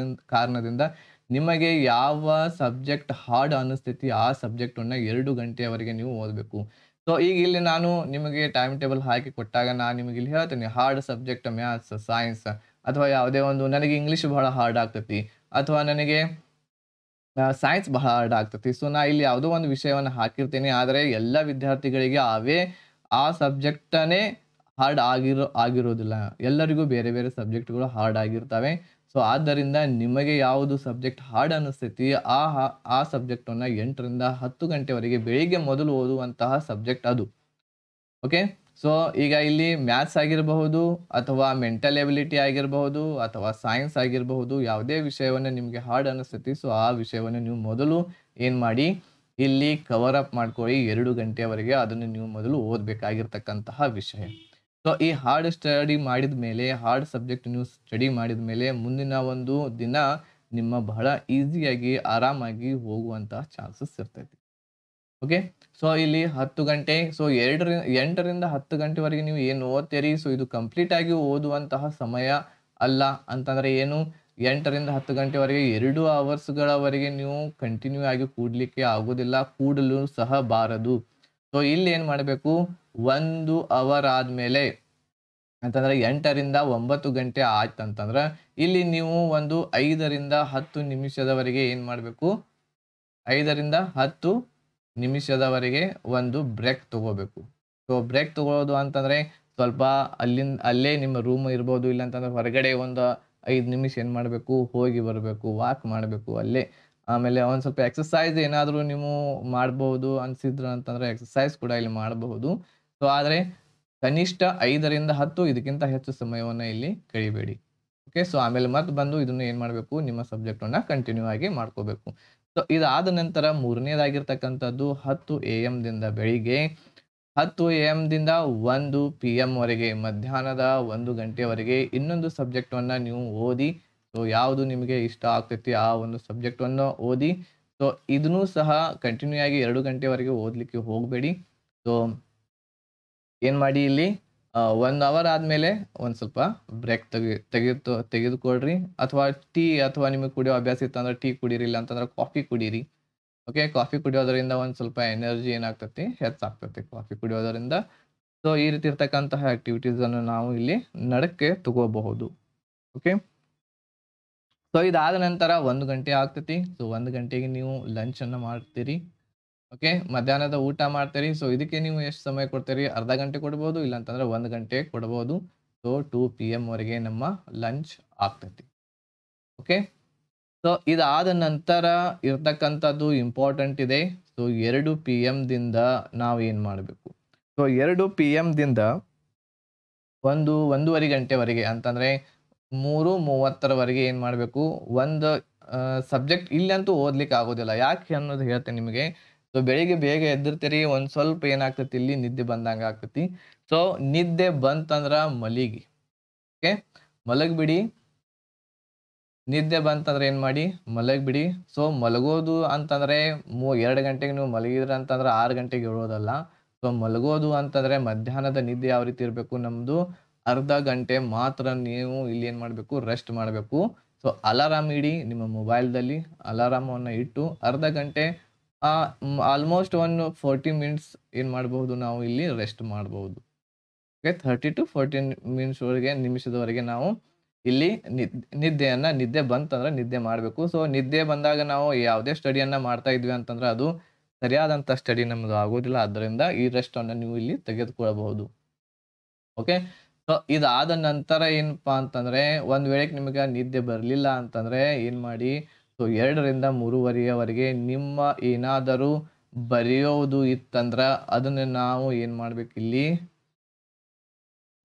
ಕಾರಣದಿಂದ ನಿಮಗೆ ಯಾವ ಸಬ್ಜೆಕ್ಟ್ ಹಾರ್ಡ್ ಅನ್ನಿಸ್ತೈತಿ ಆ ಸಬ್ಜೆಕ್ಟನ್ನು 2 ಗಂಟೆಯವರೆಗೆ ನೀವು ಓದಬೇಕು. ಸೊ ಈಗ ಇಲ್ಲಿ ನಾನು ನಿಮಗೆ ಟೈಮ್ ಟೇಬಲ್ ಹಾಕಿ ಕೊಟ್ಟಾಗ ನಾನು ನಿಮಗೆ ಇಲ್ಲಿ ಹೇಳ್ತೇನೆ ಹಾರ್ಡ್ ಸಬ್ಜೆಕ್ಟ್ ಮ್ಯಾಥ್ಸ್, ಸೈನ್ಸ್ ಅಥವಾ ಯಾವುದೇ ಒಂದು ನನಗೆ ಇಂಗ್ಲೀಷ್ ಬಹಳ ಹಾರ್ಡ್ ಆಗ್ತೈತಿ ಅಥವಾ ನನಗೆ ಸೈನ್ಸ್ ಬಹಳ ಹಾರ್ಡ್ ಆಗ್ತೈತಿ. ಸೊ ನಾ ಇಲ್ಲಿ ಯಾವುದೋ ಒಂದು ವಿಷಯವನ್ನು ಹಾಕಿರ್ತೇನೆ. ಆದರೆ ಎಲ್ಲ ವಿದ್ಯಾರ್ಥಿಗಳಿಗೆ ಆ ಸಬ್ಜೆಕ್ಟನ್ನೇ ಹಾರ್ಡ್ ಆಗಿರೋದಿಲ್ಲ. ಎಲ್ಲರಿಗೂ ಬೇರೆ ಬೇರೆ ಸಬ್ಜೆಕ್ಟ್‌ಗಳು ಹಾರ್ಡ್ ಆಗಿರ್ತವೆ. ಸೊ ಆದ್ದರಿಂದ ನಿಮಗೆ ಯಾವುದು ಸಬ್ಜೆಕ್ಟ್ ಹಾರ್ಡ್ ಅನ್ನಿಸ್ತೈತಿ ಆ ಸಬ್ಜೆಕ್ಟನ್ನು 8 ರಿಂದ 10 ಗಂಟೆವರೆಗೆ ಬೆಳಿಗ್ಗೆ ಮೊದಲು ಓದುವಂತಹ ಸಬ್ಜೆಕ್ಟ್ ಅದು. ಓಕೆ. ಸೊ ಈಗ ಇಲ್ಲಿ ಮ್ಯಾಥ್ಸ್ ಆಗಿರಬಹುದು ಅಥವಾ ಮೆಂಟಲ್ ಎಬಿಲಿಟಿ ಆಗಿರಬಹುದು ಅಥವಾ ಸೈನ್ಸ್ ಆಗಿರಬಹುದು. ಯಾವುದೇ ವಿಷಯವನ್ನು ನಿಮಗೆ ಹಾರ್ಡ್ ಅನ್ನಿಸ್ತೈತಿ. ಸೊ ಆ ವಿಷಯವನ್ನು ನೀವು ಮೊದಲು ಏನು ಮಾಡಿ ಇಲ್ಲಿ ಕವರ್ ಅಪ್ ಮಾಡ್ಕೊಳ್ಳಿ 2 ಗಂಟೆಯವರೆಗೆ ಅದನ್ನು ನೀವು ಮೊದಲು ಓದಬೇಕಾಗಿರ್ತಕ್ಕಂತಹ ವಿಷಯ. ಸೊ ಈ ಹಾರ್ಡ್ ಸ್ಟಡಿ ಮಾಡಿದ ಮೇಲೆ ಹಾರ್ಡ್ ಸಬ್ಜೆಕ್ಟ್ ನೀವು ಸ್ಟಡಿ ಮಾಡಿದ ಮೇಲೆ ಮುಂದಿನ ಒಂದು ದಿನ ನಿಮ್ಮ ಬಹಳ ಈಸಿಯಾಗಿ ಆರಾಮಾಗಿ ಹೋಗುವಂತಹ ಚಾನ್ಸಸ್ ಇರ್ತೈತಿ. ಓಕೆ. ಸೊ ಇಲ್ಲಿ 10 ಗಂಟೆ ಸೊ 8 ರಿಂದ 10 ಗಂಟೆವರೆಗೆ ನೀವು ಏನು ಓದ್ತೀರಿ ಸೊ ಇದು ಕಂಪ್ಲೀಟ್ ಆಗಿ ಓದುವಂತಹ ಸಮಯ ಅಲ್ಲ. ಅಂತಂದರೆ ಏನು 8 ರಿಂದ 10 ಗಂಟೆವರೆಗೆ 2 ಅವರ್ಸ್‌ಗಳವರೆಗೆ ನೀವು ಕಂಟಿನ್ಯೂ ಆಗಿ ಕೂಡಲಿಕ್ಕೆ ಆಗೋದಿಲ್ಲ. ಕೂಡಲು ಸಹ ಬಾರದು. ಸೊ ಇಲ್ಲಿ ಏನು ಮಾಡಬೇಕು 1 ಅವರ್ ಆದಮೇಲೆ ಅಂತಂದರೆ 8 ರಿಂದ 9 ಗಂಟೆ ಆಯ್ತಂತಂದ್ರೆ ಇಲ್ಲಿ ನೀವು ಒಂದು 5 ರಿಂದ 10 ನಿಮಿಷದವರೆಗೆ ಏನು ಮಾಡಬೇಕು 5 ರಿಂದ 10 ನಿಮಿಷದವರೆಗೆ ಒಂದು ಬ್ರೇಕ್ ತಗೋಬೇಕು. ಸೊ ಬ್ರೇಕ್ ತಗೊಳ್ಳೋದು ಅಂತಂದರೆ ಸ್ವಲ್ಪ ಅಲ್ಲೇ ನಿಮ್ಮ ರೂಮ್ ಇರ್ಬೋದು. ಇಲ್ಲಾಂತಂದ್ರೆ ಹೊರಗಡೆ ಒಂದು 5 ನಿಮಿಷ ಏನು ಮಾಡಬೇಕು ಹೋಗಿ ಬರಬೇಕು, ವಾಕ್ ಮಾಡಬೇಕು ಅಲ್ಲೇ. ಆಮೇಲೆ ಒಂದು ಸ್ವಲ್ಪ ಎಕ್ಸರ್ಸೈಸ್ ಏನಾದರೂ ನೀವು ಮಾಡ್ಬೋದು ಅನಿಸಿದ್ರು ಅಂತಂದರೆ ಎಕ್ಸರ್ಸೈಸ್ ಕೂಡ ಇಲ್ಲಿ ಮಾಡಬಹುದು. ಸೊ ಆದರೆ ಕನಿಷ್ಠ 5 ರಿಂದ 10 ಇದಕ್ಕಿಂತ ಹೆಚ್ಚು ಸಮಯವನ್ನು ಇಲ್ಲಿ ಕಳಿಬೇಡಿ. ಓಕೆ. ಸೊ ಆಮೇಲೆ ಮತ್ತೆ ಬಂದು ಇದನ್ನು ಏನು ಮಾಡಬೇಕು ನಿಮ್ಮ ಸಬ್ಜೆಕ್ಟನ್ನು ಕಂಟಿನ್ಯೂ ಆಗಿ ಮಾಡ್ಕೋಬೇಕು. ಸೊ ಇದಾದ ನಂತರ ಮೂರನೇದಾಗಿರ್ತಕ್ಕಂಥದ್ದು 10 AM ದಿಂದ ಬೆಳಿಗ್ಗೆ 10 AM ದಿಂದ 1 PM ವರೆಗೆ ಮಧ್ಯಾಹ್ನದ 1 ಗಂಟೆವರೆಗೆ ಇನ್ನೊಂದು ಸಬ್ಜೆಕ್ಟನ್ನು ನೀವು ಓದಿ. ಸೊ ಯಾವುದು ನಿಮಗೆ ಇಷ್ಟ ಆಗ್ತೈತಿ ಆ ಒಂದು ಸಬ್ಜೆಕ್ಟನ್ನು ಓದಿ. ಸೊ ಇದನ್ನೂ ಸಹ ಕಂಟಿನ್ಯೂ ಆಗಿ 2 ಗಂಟೆವರೆಗೆ ಓದಲಿಕ್ಕೆ ಹೋಗಬೇಡಿ. ಸೊ ಏನು ಮಾಡಿ ಇಲ್ಲಿ 1 ಅವರ್ ಆದಮೇಲೆ ಒಂದು ಸ್ವಲ್ಪ ಬ್ರೇಕ್ ತೆಗೆದುಕೊಳ್ರಿ. ಅಥವಾ ಟೀ ಅಥವಾ ನಿಮಗೆ ಕುಡಿಯೋ ಅಭ್ಯಾಸ ಇತ್ತಂದ್ರೆ ಟೀ ಕುಡೀರಿ, ಇಲ್ಲ ಅಂತಂದ್ರೆ ಕಾಫಿ ಕುಡೀರಿ. ಓಕೆ. ಕಾಫಿ ಕುಡಿಯೋದರಿಂದ ಒಂದು ಸ್ವಲ್ಪ ಎನರ್ಜಿ ಏನಾಗ್ತೈತಿ ಹೆಚ್ಚಾಗ್ತೈತಿ ಕಾಫಿ ಕುಡಿಯೋದರಿಂದ. ಸೊ ಈ ರೀತಿ ಇರ್ತಕ್ಕಂತಹ ಆಕ್ಟಿವಿಟೀಸನ್ನು ನಾವು ಇಲ್ಲಿ ನಡಕ್ಕೆ ತಗೋಬಹುದು. ಓಕೆ. ಸೊ ಇದಾದ ನಂತರ 1 ಗಂಟೆ ಆಗ್ತೈತಿ. ಸೊ 1 ಗಂಟೆಗೆ ನೀವು ಲಂಚನ್ನು ಮಾಡ್ತೀರಿ. ಓಕೆ. ಮಧ್ಯಾಹ್ನದ ಊಟ ಮಾಡ್ತೀರಿ. ಸೊ ಇದಕ್ಕೆ ನೀವು ಎಷ್ಟು ಸಮಯ ಕೊಡ್ತೀರಿ ಅರ್ಧ ಗಂಟೆ ಕೊಡ್ಬೋದು, ಇಲ್ಲಾಂತಂದ್ರೆ 1 ಗಂಟೆ ಕೊಡ್ಬೋದು. ಸೊ 2 PM ವರೆಗೆ ನಮ್ಮ ಲಂಚ್ ಆಗ್ತೈತಿ. ಓಕೆ. ಸೊ ಇದಾದ ನಂತರ ಇರ್ತಕ್ಕಂಥದ್ದು ಇಂಪಾರ್ಟೆಂಟ್ ಇದೆ. ಸೊ 2 PM ದಿಂದ ನಾವು ಏನು ಮಾಡಬೇಕು ಸೊ 2 PM ದಿಂದ 1-1:30 ಗಂಟೆವರೆಗೆ ಅಂತಂದರೆ 3:30ರವರೆಗೆ ಏನು ಮಾಡಬೇಕು ಒಂದು ಸಬ್ಜೆಕ್ಟ್ ಇಲ್ಲಂತೂ ಓದ್ಲಿಕ್ಕೆ ಆಗೋದಿಲ್ಲ. ಯಾಕೆ ಅನ್ನೋದು ಹೇಳ್ತೇನೆ ನಿಮಗೆ. ಸೊ ಬೆಳಿಗ್ಗೆ ಬೇಗ ಎದ್ದಿರ್ತೀರಿ, ಒಂದು ಸ್ವಲ್ಪ ಏನಾಗ್ತೈತಿ ಇಲ್ಲಿ ನಿದ್ದೆ ಬಂದಂಗೆ ಆಗ್ತೈತಿ. ಸೊ ನಿದ್ದೆ ಬಂತಂದ್ರೆ ಮಲಗಿ. ಓಕೆ. ಮಲಗಿಬಿಡಿ. ನಿದ್ದೆ ಬಂತಂದ್ರೆ ಏನು ಮಾಡಿ ಮಲಗಿಬಿಡಿ. ಸೊ ಮಲಗೋದು ಅಂತಂದರೆ 2 ಗಂಟೆಗೆ ನೀವು ಮಲಗಿದ್ರೆ ಅಂತಂದ್ರೆ 6 ಗಂಟೆಗೆ ಏಳೋದಲ್ಲ. ಸೊ ಮಲಗೋದು ಅಂತಂದರೆ ಮಧ್ಯಾಹ್ನದ ನಿದ್ದೆ ಯಾವ ರೀತಿ ಇರಬೇಕು ನಮ್ಮದು ಅರ್ಧ ಗಂಟೆ ಮಾತ್ರ ನೀವು ಇಲ್ಲಿ ಏನು ಮಾಡಬೇಕು ರೆಸ್ಟ್ ಮಾಡಬೇಕು. ಸೊ ಅಲಾರಾಮ್ ಇಡಿ ನಿಮ್ಮ ಮೊಬೈಲ್ದಲ್ಲಿ. ಅಲಾರಾಮನ್ನು ಇಟ್ಟು ಅರ್ಧ ಗಂಟೆ ಆಲ್ಮೋಸ್ಟ್ 40 ಮಿನಿಟ್ಸ್ ಏನು ಮಾಡಬಹುದು ನಾವು ಇಲ್ಲಿ ರೆಸ್ಟ್ ಮಾಡಬಹುದು. ಓಕೆ. 30 to 40 ನಿಮಿಷದವರೆಗೆ ನಾವು ಇಲ್ಲಿ ನಿದ್ದೆ ಬಂತಂದ್ರೆ ನಿದ್ದೆ ಮಾಡಬೇಕು. ಸೊ ನಿದ್ದೆ ಬಂದಾಗ ನಾವು ಯಾವುದೇ ಸ್ಟಡಿಯನ್ನು ಮಾಡ್ತಾ ಇದ್ವಿ ಅಂತಂದ್ರೆ ಅದು ಸರಿಯಾದಂಥ ಸ್ಟಡಿ ನಮ್ಮದು ಆಗೋದಿಲ್ಲ. ಆದ್ದರಿಂದ ಈ ರೆಸ್ಟನ್ನು ನೀವು ಇಲ್ಲಿ ತೆಗೆದುಕೊಳ್ಳಬಹುದು. ಓಕೆ. ಸೊ ಇದಾದ ನಂತರ ಏನಪ್ಪಾ ಅಂತಂದರೆ ಒಂದು ವೇಳೆ ನಿಮಗೆ ನಿದ್ದೆ ಬರಲಿಲ್ಲ ಅಂತಂದರೆ ಏನು ಮಾಡಿ ಸೊ 2 ರಿಂದ 3:30ವರೆಗೆ ನಿಮ್ಮ ಏನಾದರೂ ಬರೆಯೋದು ಇತ್ತಂದ್ರೆ ಅದನ್ನು ನಾವು ಏನು ಮಾಡಬೇಕು ಇಲ್ಲಿ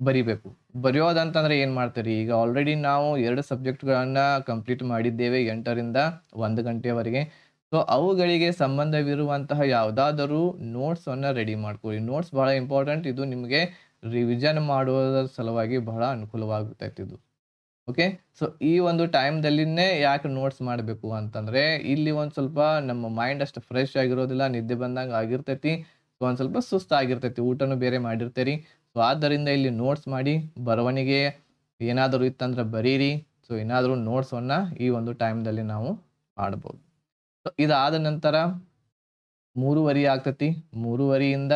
ಬರಿಬೇಕು. ಬರೆಯೋದಂತಂದ್ರೆ ಏನು ಮಾಡ್ತೀರಿ ಈಗ ಆಲ್ರೆಡಿ ನಾವು 2 ಸಬ್ಜೆಕ್ಟ್ಗಳನ್ನು ಕಂಪ್ಲೀಟ್ ಮಾಡಿದ್ದೇವೆ 8 ರಿಂದ 1 ಗಂಟೆವರೆಗೆ. ಸೊ ಅವುಗಳಿಗೆ ಸಂಬಂಧವಿರುವಂತಹ ಯಾವುದಾದರೂ ನೋಟ್ಸನ್ನು ರೆಡಿ ಮಾಡ್ಕೊಳ್ಳಿ. ನೋಟ್ಸ್ ಬಹಳ ಇಂಪಾರ್ಟೆಂಟ್. ಇದು ನಿಮಗೆ ರಿವಿಷನ್ ಮಾಡೋದ್ರ ಸಲುವಾಗಿ ಬಹಳ ಅನುಕೂಲವಾಗುತ್ತೈತೆ ಇದು. ಓಕೆ. ಸೊ ಈ ಒಂದು ಟೈಮ್ದಲ್ಲಿನೇ ಯಾಕೆ ನೋಟ್ಸ್ ಮಾಡಬೇಕು ಅಂತಂದರೆ ಇಲ್ಲಿ ಒಂದು ಸ್ವಲ್ಪ ನಮ್ಮ ಮೈಂಡ್ ಅಷ್ಟು ಫ್ರೆಶ್ ಆಗಿರೋದಿಲ್ಲ, ನಿದ್ದೆ ಬಂದಂಗೆ ಆಗಿರ್ತೈತಿ. ಸೊ ಒಂದು ಸ್ವಲ್ಪ ಸುಸ್ತಾಗಿರ್ತೈತಿ, ಊಟನೂ ಬೇರೆ ಮಾಡಿರ್ತೀರಿ. ಸೊ ಆದ್ದರಿಂದ ಇಲ್ಲಿ ನೋಟ್ಸ್ ಮಾಡಿ, ಬರವಣಿಗೆ ಏನಾದರೂ ಇತ್ತಂದ್ರೆ ಬರೀರಿ. ಸೊ ಏನಾದರೂ ನೋಟ್ಸನ್ನು ಈ ಒಂದು ಟೈಮ್ದಲ್ಲಿ ನಾವು ಮಾಡ್ಬೋದು. ಸೊ ಇದಾದ ನಂತರ 3:30 ಆಗ್ತೈತಿ. 3:30ಯಿಂದ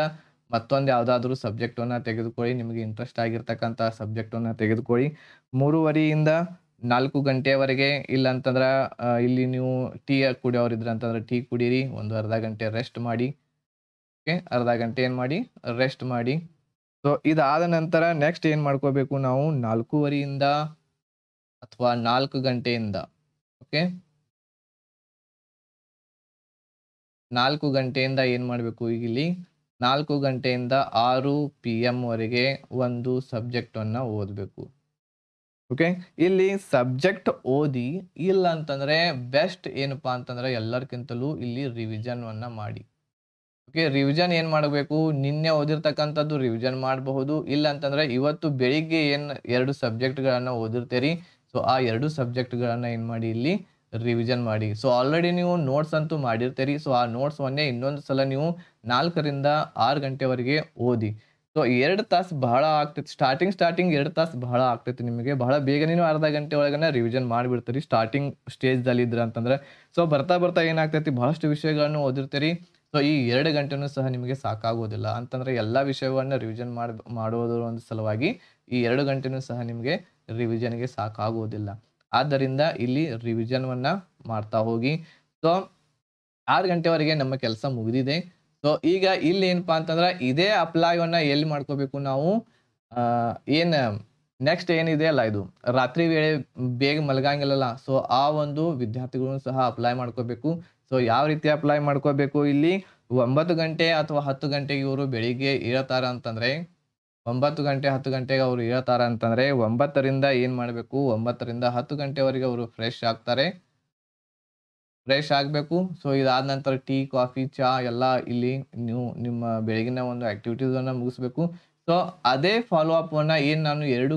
ಮತ್ತೊಂದು ಯಾವುದಾದ್ರೂ ಸಬ್ಜೆಕ್ಟನ್ನು ತೆಗೆದುಕೊಳ್ಳಿ, ನಿಮಗೆ ಇಂಟ್ರೆಸ್ಟ್ ಆಗಿರ್ತಕ್ಕಂಥ ಸಬ್ಜೆಕ್ಟನ್ನು ತೆಗೆದುಕೊಳ್ಳಿ. 3:30ಯಿಂದ 4 ಗಂಟೆವರೆಗೆ, ಇಲ್ಲಂತಂದ್ರೆ ಇಲ್ಲಿ ನೀವು ಟೀ ಕುಡಿಯೋರಿದ್ರೆ ಅಂತಂದ್ರೆ ಟೀ ಕುಡೀರಿ. ಒಂದು ಅರ್ಧ ಗಂಟೆ ರೆಸ್ಟ್ ಮಾಡಿ. ಓಕೆ, ಅರ್ಧ ಗಂಟೆ ಏನು ಮಾಡಿ, ರೆಸ್ಟ್ ಮಾಡಿ. ಸೊ ಇದಾದ ನಂತರ ನೆಕ್ಸ್ಟ್ ಏನು ಮಾಡ್ಕೋಬೇಕು ನಾವು, 4:30ಯಿಂದ ಅಥವಾ 4 ಗಂಟೆಯಿಂದ, ಓಕೆ 4 ಗಂಟೆಯಿಂದ ಏನು ಮಾಡಬೇಕು, ಈಗ ಇಲ್ಲಿ 4 ಗಂಟೆಯಿಂದ 6 PM ವರೆಗೆ ಒಂದು ಸಬ್ಜೆಕ್ಟನ್ನು ಓದಬೇಕು. ಓಕೆ, ಇಲ್ಲಿ ಸಬ್ಜೆಕ್ಟ್ ಓದಿ, ಇಲ್ಲ ಅಂತಂದರೆ ಬೆಸ್ಟ್ ಏನಪ್ಪ ಅಂತಂದ್ರೆ ಎಲ್ಲರಿಗಿಂತಲೂ ಇಲ್ಲಿ ರಿವಿಷನ್ ಮಾಡಿ. ಓಕೆ, ರಿವಿಷನ್ ಏನು ಮಾಡಬೇಕು, ನಿನ್ನೆ ಓದಿರ್ತಕ್ಕಂಥದ್ದು ರಿವಿಷನ್ ಮಾಡಬಹುದು. ಇಲ್ಲ ಅಂತಂದರೆ ಇವತ್ತು ಬೆಳಿಗ್ಗೆ ಏನು 2 ಸಬ್ಜೆಕ್ಟ್ಗಳನ್ನು ಓದಿರ್ತೀರಿ, ಸೊ ಆ 2 ಸಬ್ಜೆಕ್ಟ್ಗಳನ್ನು ಏನು ಮಾಡಿ ಇಲ್ಲಿ ರಿವಿಷನ್ ಮಾಡಿ. ಸೊ ಆಲ್ರೆಡಿ ನೀವು ನೋಟ್ಸ್ ಅಂತೂ ಮಾಡಿರ್ತೀರಿ. ಸೊ ಆ ನೋಟ್ಸನ್ನೇ ಇನ್ನೊಂದು ಸಲ ನೀವು 4ರಿಂದ 6 ಗಂಟೆವರೆಗೆ ಓದಿ. ಸೊ 2 ತಾಸು ಬಹಳ ಆಗ್ತೈತಿ. ಸ್ಟಾರ್ಟಿಂಗ್ 2 ತಾಸು ಬಹಳ ಆಗ್ತೈತಿ ನಿಮಗೆ. ಬಹಳ ಬೇಗ ನೀವು ಅರ್ಧ ಗಂಟೆ ಒಳಗನೆ ರಿವಿಷನ್ ಮಾಡಿಬಿಡ್ತೀರಿ ಸ್ಟಾರ್ಟಿಂಗ್ ಸ್ಟೇಜ್ದಲ್ಲಿ ಇದ್ರೆ ಅಂತಂದ್ರೆ. ಸೊ ಬರ್ತಾ ಏನಾಗ್ತೈತಿ, ಬಹಳಷ್ಟು ವಿಷಯಗಳನ್ನು ಓದಿರ್ತೀರಿ. ಸೊ ಈ 2 ಗಂಟೆನೂ ಸಹ ನಿಮಗೆ ಸಾಕಾಗೋದಿಲ್ಲ. ಅಂತಂದ್ರೆ ಎಲ್ಲ ವಿಷಯವನ್ನು ರಿವಿಷನ್ ಮಾಡೋದ್ರ ಒಂದು ಸಲುವಾಗಿ ಈ 2 ಗಂಟೆನೂ ಸಹ ನಿಮಗೆ ರಿವಿಷನ್ಗೆ ಸಾಕಾಗೋದಿಲ್ಲ. ಆದ್ದರಿಂದ ಇಲ್ಲಿ ರಿವಿಷನ್ವನ್ನು ಮಾಡ್ತಾ ಹೋಗಿ. ಸೊ 6 ಗಂಟೆವರೆಗೆ ನಮ್ಮ ಕೆಲಸ ಮುಗಿದಿದೆ. ಸೊ ಈಗ ಇಲ್ಲಿ ಏನಪ್ಪಾ ಅಂತಂದ್ರೆ ಇದೇ ಅಪ್ಲೈವನ್ನು ಎಲ್ಲಿ ಮಾಡ್ಕೋಬೇಕು ನಾವು, ಏನು ನೆಕ್ಸ್ಟ್ ಏನಿದೆ ಅಲ್ಲ, ಇದು ರಾತ್ರಿ ವೇಳೆ ಬೇಗ ಮಲಗಂಗಿಲ್ಲಲ್ಲ. ಸೊ ಆ ಒಂದು ವಿದ್ಯಾರ್ಥಿಗಳನ್ನು ಸಹ ಅಪ್ಲೈ ಮಾಡ್ಕೋಬೇಕು. ಸೊ ಯಾವ ರೀತಿ ಅಪ್ಲೈ ಮಾಡ್ಕೋಬೇಕು, ಇಲ್ಲಿ 9 ಗಂಟೆ ಅಥವಾ 10 ಗಂಟೆಗೆ ಇವರು ಬೆಳಿಗ್ಗೆ ಏಳ್ತಾರ ಅಂತಂದರೆ, 9 ಗಂಟೆ 10 ಗಂಟೆಗೆ ಅವರು ಏಳ್ತಾರ ಅಂತಂದರೆ 9ರಿಂದ ಏನು ಮಾಡಬೇಕು, 9ರಿಂದ 10 ಗಂಟೆವರೆಗೆ ಅವರು ಫ್ರೆಶ್ ಆಗಬೇಕು. ಸೊ ಇದಾದ ನಂತರ ಟೀ, ಕಾಫಿ, ಚಹಾ ಎಲ್ಲ ಇಲ್ಲಿ ನೀವು ನಿಮ್ಮ ಬೆಳಗಿನ ಒಂದು ಆ್ಯಕ್ಟಿವಿಟೀಸನ್ನು ಮುಗಿಸ್ಬೇಕು. ಸೊ ಅದೇ ಫಾಲೋ ಅಪ್ವನ್ನು ಏನು ನಾನು 2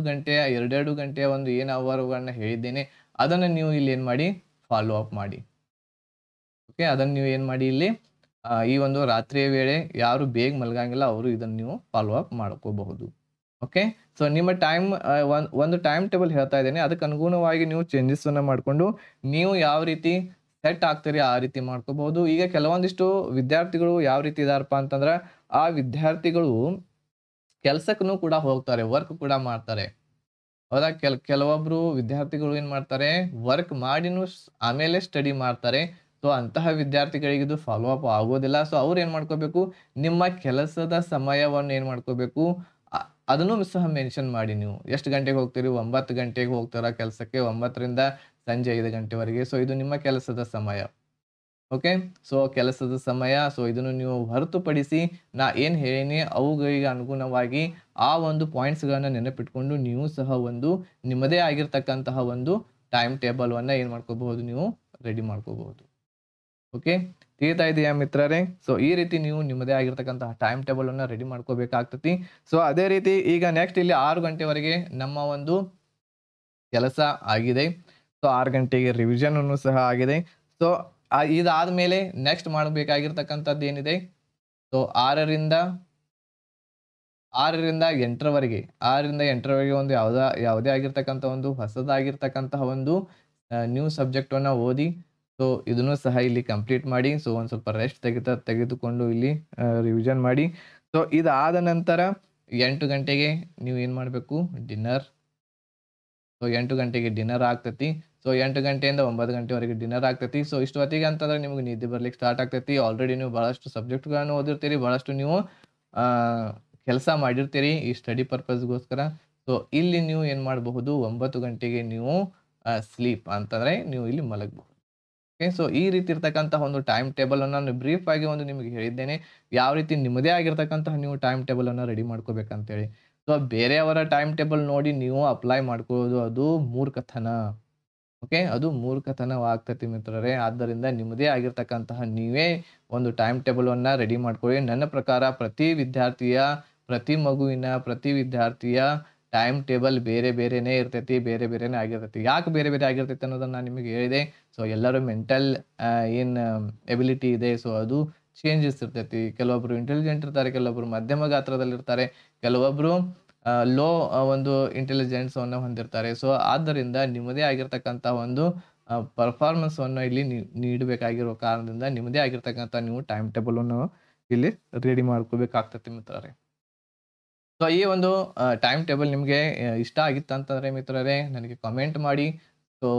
ಗಂಟೆಯ ಒಂದು ಏನು ಅವರ್ಗಳನ್ನು ಹೇಳಿದ್ದೇನೆ, ಅದನ್ನು ನೀವು ಇಲ್ಲಿ ಏನು ಮಾಡಿ, ಫಾಲೋ ಅಪ್ ಮಾಡಿ. ಓಕೆ, ಅದನ್ನು ನೀವು ಏನು ಮಾಡಿ ಇಲ್ಲಿ ಈ ಒಂದು ರಾತ್ರಿಯ ವೇಳೆ ಯಾರು ಬೇಗ ಮಲಗಂಗಿಲ್ಲ ಅವರು ಇದನ್ನು ನೀವು ಫಾಲೋ ಅಪ್ ಮಾಡ್ಕೋಬಹುದು. ಓಕೆ, ಸೊ ನಿಮ್ಮ ಒಂದು ಟೈಮ್ ಟೇಬಲ್ ಹೇಳ್ತಾ ಇದ್ದೇನೆ, ಅದಕ್ಕೆ ಅನುಗುಣವಾಗಿ ನೀವು ಚೇಂಜಸ್ಸನ್ನು ಮಾಡಿಕೊಂಡು ನೀವು ಯಾವ ರೀತಿ ಸೆಟ್ ಆಗ್ತೀರಿ ಆ ರೀತಿ ಮಾಡ್ಕೋಬಹುದು. ಈಗ ಕೆಲವೊಂದಿಷ್ಟು ವಿದ್ಯಾರ್ಥಿಗಳು ಯಾವ ರೀತಿ ಇದಾರಪ್ಪ ಅಂತಂದ್ರೆ, ಆ ವಿದ್ಯಾರ್ಥಿಗಳು ಕೆಲಸಕ್ಕೂ ಕೂಡ ಹೋಗ್ತಾರೆ, ವರ್ಕ್ ಕೂಡ ಮಾಡ್ತಾರೆ. ಹೌದಾ, ಕೆಲವೊಬ್ರು ವಿದ್ಯಾರ್ಥಿಗಳು ಏನು ಮಾಡ್ತಾರೆ, ವರ್ಕ್ ಮಾಡಿನೂ ಆಮೇಲೆ ಸ್ಟಡಿ ಮಾಡ್ತಾರೆ. ಸೊ ಅಂತಹ ವಿದ್ಯಾರ್ಥಿಗಳಿಗೆ ಇದು ಫಾಲೋ ಅಪ್ ಆಗೋದಿಲ್ಲ. ಸೊ ಅವ್ರು ಏನು ಮಾಡ್ಕೋಬೇಕು, ನಿಮ್ಮ ಕೆಲಸದ ಸಮಯವನ್ನು ಏನು ಮಾಡ್ಕೋಬೇಕು, ಅದನ್ನು ಸಹ ಮೆನ್ಷನ್ ಮಾಡಿ. ನೀವು ಎಷ್ಟು ಗಂಟೆಗೆ ಹೋಗ್ತೀರಿ, 9 ಗಂಟೆಗೆ ಹೋಗ್ತಾರ ಕೆಲಸಕ್ಕೆ, 9ರಿಂದ ಸಂಜೆ 5 ಗಂಟೆವರೆಗೆ. ಸೊ ಇದು ನಿಮ್ಮ ಕೆಲಸದ ಸಮಯ. ಓಕೆ, ಸೊ ಕೆಲಸದ ಸಮಯ. ಸೊ ಇದನ್ನು ನೀವು ಹೊರತುಪಡಿಸಿ ನಾ ಏನು ಹೇಳೀನಿ ಅವುಗಳಿಗೆ ಅನುಗುಣವಾಗಿ ಆ ಒಂದು ಪಾಯಿಂಟ್ಸ್ಗಳನ್ನು ನೆನಪಿಟ್ಕೊಂಡು ನೀವು ಸಹ ಒಂದು ನಿಮ್ಮದೇ ಆಗಿರ್ತಕ್ಕಂತಹ ಒಂದು ಟೈಮ್ ಟೇಬಲ್ವನ್ನು ಏನು ಮಾಡ್ಕೋಬಹುದು, ನೀವು ರೆಡಿ ಮಾಡ್ಕೋಬಹುದು. ಓಕೆ, ತಿಳಿತಾ ಇದೆಯಾ ಮಿತ್ರರೇ? ಸೊ ಈ ರೀತಿ ನೀವು ನಿಮ್ಮದೇ ಆಗಿರ್ತಕ್ಕಂತಹ ಟೈಮ್ ಟೇಬಲನ್ನು ರೆಡಿ ಮಾಡ್ಕೋಬೇಕಾಗ್ತತಿ. ಸೊ ಅದೇ ರೀತಿ ಈಗ ನೆಕ್ಸ್ಟ್ ಇಲ್ಲಿ 6 ಗಂಟೆವರೆಗೆ ನಮ್ಮ ಒಂದು ಕೆಲಸ ಆಗಿದೆ. ಸೊ 6 ಗಂಟೆಗೆ ರಿವಿಷನನ್ನು ಸಹ ಆಗಿದೆ. ಸೊ ಇದಾದ ಮೇಲೆ ನೆಕ್ಸ್ಟ್ ಮಾಡಬೇಕಾಗಿರ್ತಕ್ಕಂಥದ್ದು ಏನಿದೆ, ಸೊ 6ರಿಂದ 8ರವರೆಗೆ ಒಂದು ಯಾವುದೇ ಆಗಿರ್ತಕ್ಕಂಥ ಒಂದು ಹೊಸದಾಗಿರ್ತಕ್ಕಂತಹ ಒಂದು ನ್ಯೂ ಸಬ್ಜೆಕ್ಟನ್ನು ಓದಿ. ಸೊ ಇದನ್ನು ಸಹ ಇಲ್ಲಿ ಕಂಪ್ಲೀಟ್ ಮಾಡಿ. ಸೊ ಒಂದು ಸ್ವಲ್ಪ ರೆಸ್ಟ್ ತೆಗೆದುಕೊಂಡು ಇಲ್ಲಿ ರಿವಿಷನ್ ಮಾಡಿ. ಸೊ ಇದಾದ ನಂತರ 8 ಗಂಟೆಗೆ ನೀವು ಏನು ಮಾಡಬೇಕು, ಡಿನ್ನರ್. ಸೊ 8 ಗಂಟೆಗೆ ಡಿನ್ನರ್ ಆಗ್ತೈತಿ. ಸೊ 8 ಗಂಟೆಯಿಂದ 9 ಗಂಟೆವರೆಗೆ ಡಿನ್ನರ್ ಆಗ್ತೈತಿ. ಸೊ ಇಷ್ಟು ಹೊತ್ತಿಗೆ ಅಂತಂದ್ರೆ ನಿಮಗೆ ನಿದ್ದೆ ಬರ್ಲಿಕ್ಕೆ ಸ್ಟಾರ್ಟ್ ಆಗ್ತೈತಿ. ಆಲ್ರೆಡಿ ನೀವು ಭಾಳಷ್ಟು ಸಬ್ಜೆಕ್ಟ್ಗಳನ್ನು ಓದಿರ್ತೀರಿ, ಭಾಳಷ್ಟು ನೀವು ಕೆಲಸ ಮಾಡಿರ್ತೀರಿ ಈ ಸ್ಟಡಿ ಪರ್ಪಸ್ಗೋಸ್ಕರ. ಸೊ ಇಲ್ಲಿ ನೀವು ಏನು ಮಾಡಬಹುದು, 9 ಗಂಟೆಗೆ ನೀವು ಸ್ಲೀಪ್ ಅಂತಂದರೆ ನೀವು ಇಲ್ಲಿ ಮಲಗಬಹುದು. ಓಕೆ, ಸೊ ಈ ರೀತಿ ಇರ್ತಕ್ಕಂತಹ ಒಂದು ಟೈಮ್ ಟೇಬಲನ್ನು ನಾನು ಬ್ರೀಫ್ ಆಗಿ ಒಂದು ನಿಮಗೆ ಹೇಳಿದ್ದೇನೆ, ಯಾವ ರೀತಿ ನಿಮ್ಮದೇ ಆಗಿರ್ತಕ್ಕಂತಹ ನೀವು ಟೈಮ್ ಟೇಬಲನ್ನು ರೆಡಿ ಮಾಡ್ಕೋಬೇಕಂತೇಳಿ. ಸೊ ಬೇರೆಯವರ ಟೈಮ್ ಟೇಬಲ್ ನೋಡಿ ನೀವು ಅಪ್ಲೈ ಮಾಡ್ಕೊಳ್ಳೋದು ಅದು ಮೂರ್ಖತನ. ಓಕೆ, ಅದು ಮೂರ್ಖತನವಾಗ್ತೈತಿ ಮಿತ್ರರೇ. ಆದ್ದರಿಂದ ನಿಮ್ಮದೇ ಆಗಿರ್ತಕ್ಕಂತಹ ನೀವೇ ಒಂದು ಟೈಮ್ ಟೇಬಲನ್ನು ರೆಡಿ ಮಾಡ್ಕೊಳ್ಳಿ. ನನ್ನ ಪ್ರಕಾರ ಪ್ರತಿ ವಿದ್ಯಾರ್ಥಿಯ ಟೈಮ್ ಟೇಬಲ್ ಬೇರೆನೇ ಇರ್ತೈತಿ, ಬೇರೆನೇ ಆಗಿರ್ತೈತಿ. ಯಾಕೆ ಬೇರೆ ಆಗಿರ್ತೈತಿ ಅನ್ನೋದನ್ನು ನಾನು ನಿಮಗೆ ಹೇಳಿದೆ. ಸೊ ಎಲ್ಲರೂ ಮೆಂಟಲ್ ಏನು ಎಬಿಲಿಟಿ ಇದೆ, ಸೊ ಅದು ಚೇಂಜಸ್ ಇರ್ತೈತಿ. ಕೆಲವೊಬ್ರು ಇಂಟೆಲಿಜೆಂಟ್ ಇರ್ತಾರೆ, ಕೆಲವೊಬ್ರು ಮಧ್ಯಮ ಗಾತ್ರದಲ್ಲಿರ್ತಾರೆ, ಕೆಲವೊಬ್ರು ಲೋ ಒಂದು ಇಂಟೆಲಿಜೆನ್ಸನ್ನು ಹೊಂದಿರ್ತಾರೆ. ಸೊ ಆದ್ದರಿಂದ ನಿಮ್ಮದೇ ಆಗಿರ್ತಕ್ಕಂಥ ಒಂದು ಪರ್ಫಾರ್ಮೆನ್ಸನ್ನು ಇಲ್ಲಿ ನೀಡಬೇಕಾಗಿರೋ ಕಾರಣದಿಂದ ನಿಮ್ಮದೇ ಆಗಿರ್ತಕ್ಕಂಥ ನೀವು ಟೈಮ್ ಟೇಬಲನ್ನು ಇಲ್ಲಿ ರೆಡಿ ಮಾಡ್ಕೋಬೇಕಾಗ್ತೈತಿ ಮಿತ್ರರೇ. ಸೊ ಈ ಒಂದು ಟೈಮ್ ಟೇಬಲ್ ನಿಮಗೆ ಇಷ್ಟ ಆಗಿತ್ತಂತಂದರೆ ಮಿತ್ರರೇ ನನಗೆ ಕಮೆಂಟ್ ಮಾಡಿ. ಸೊ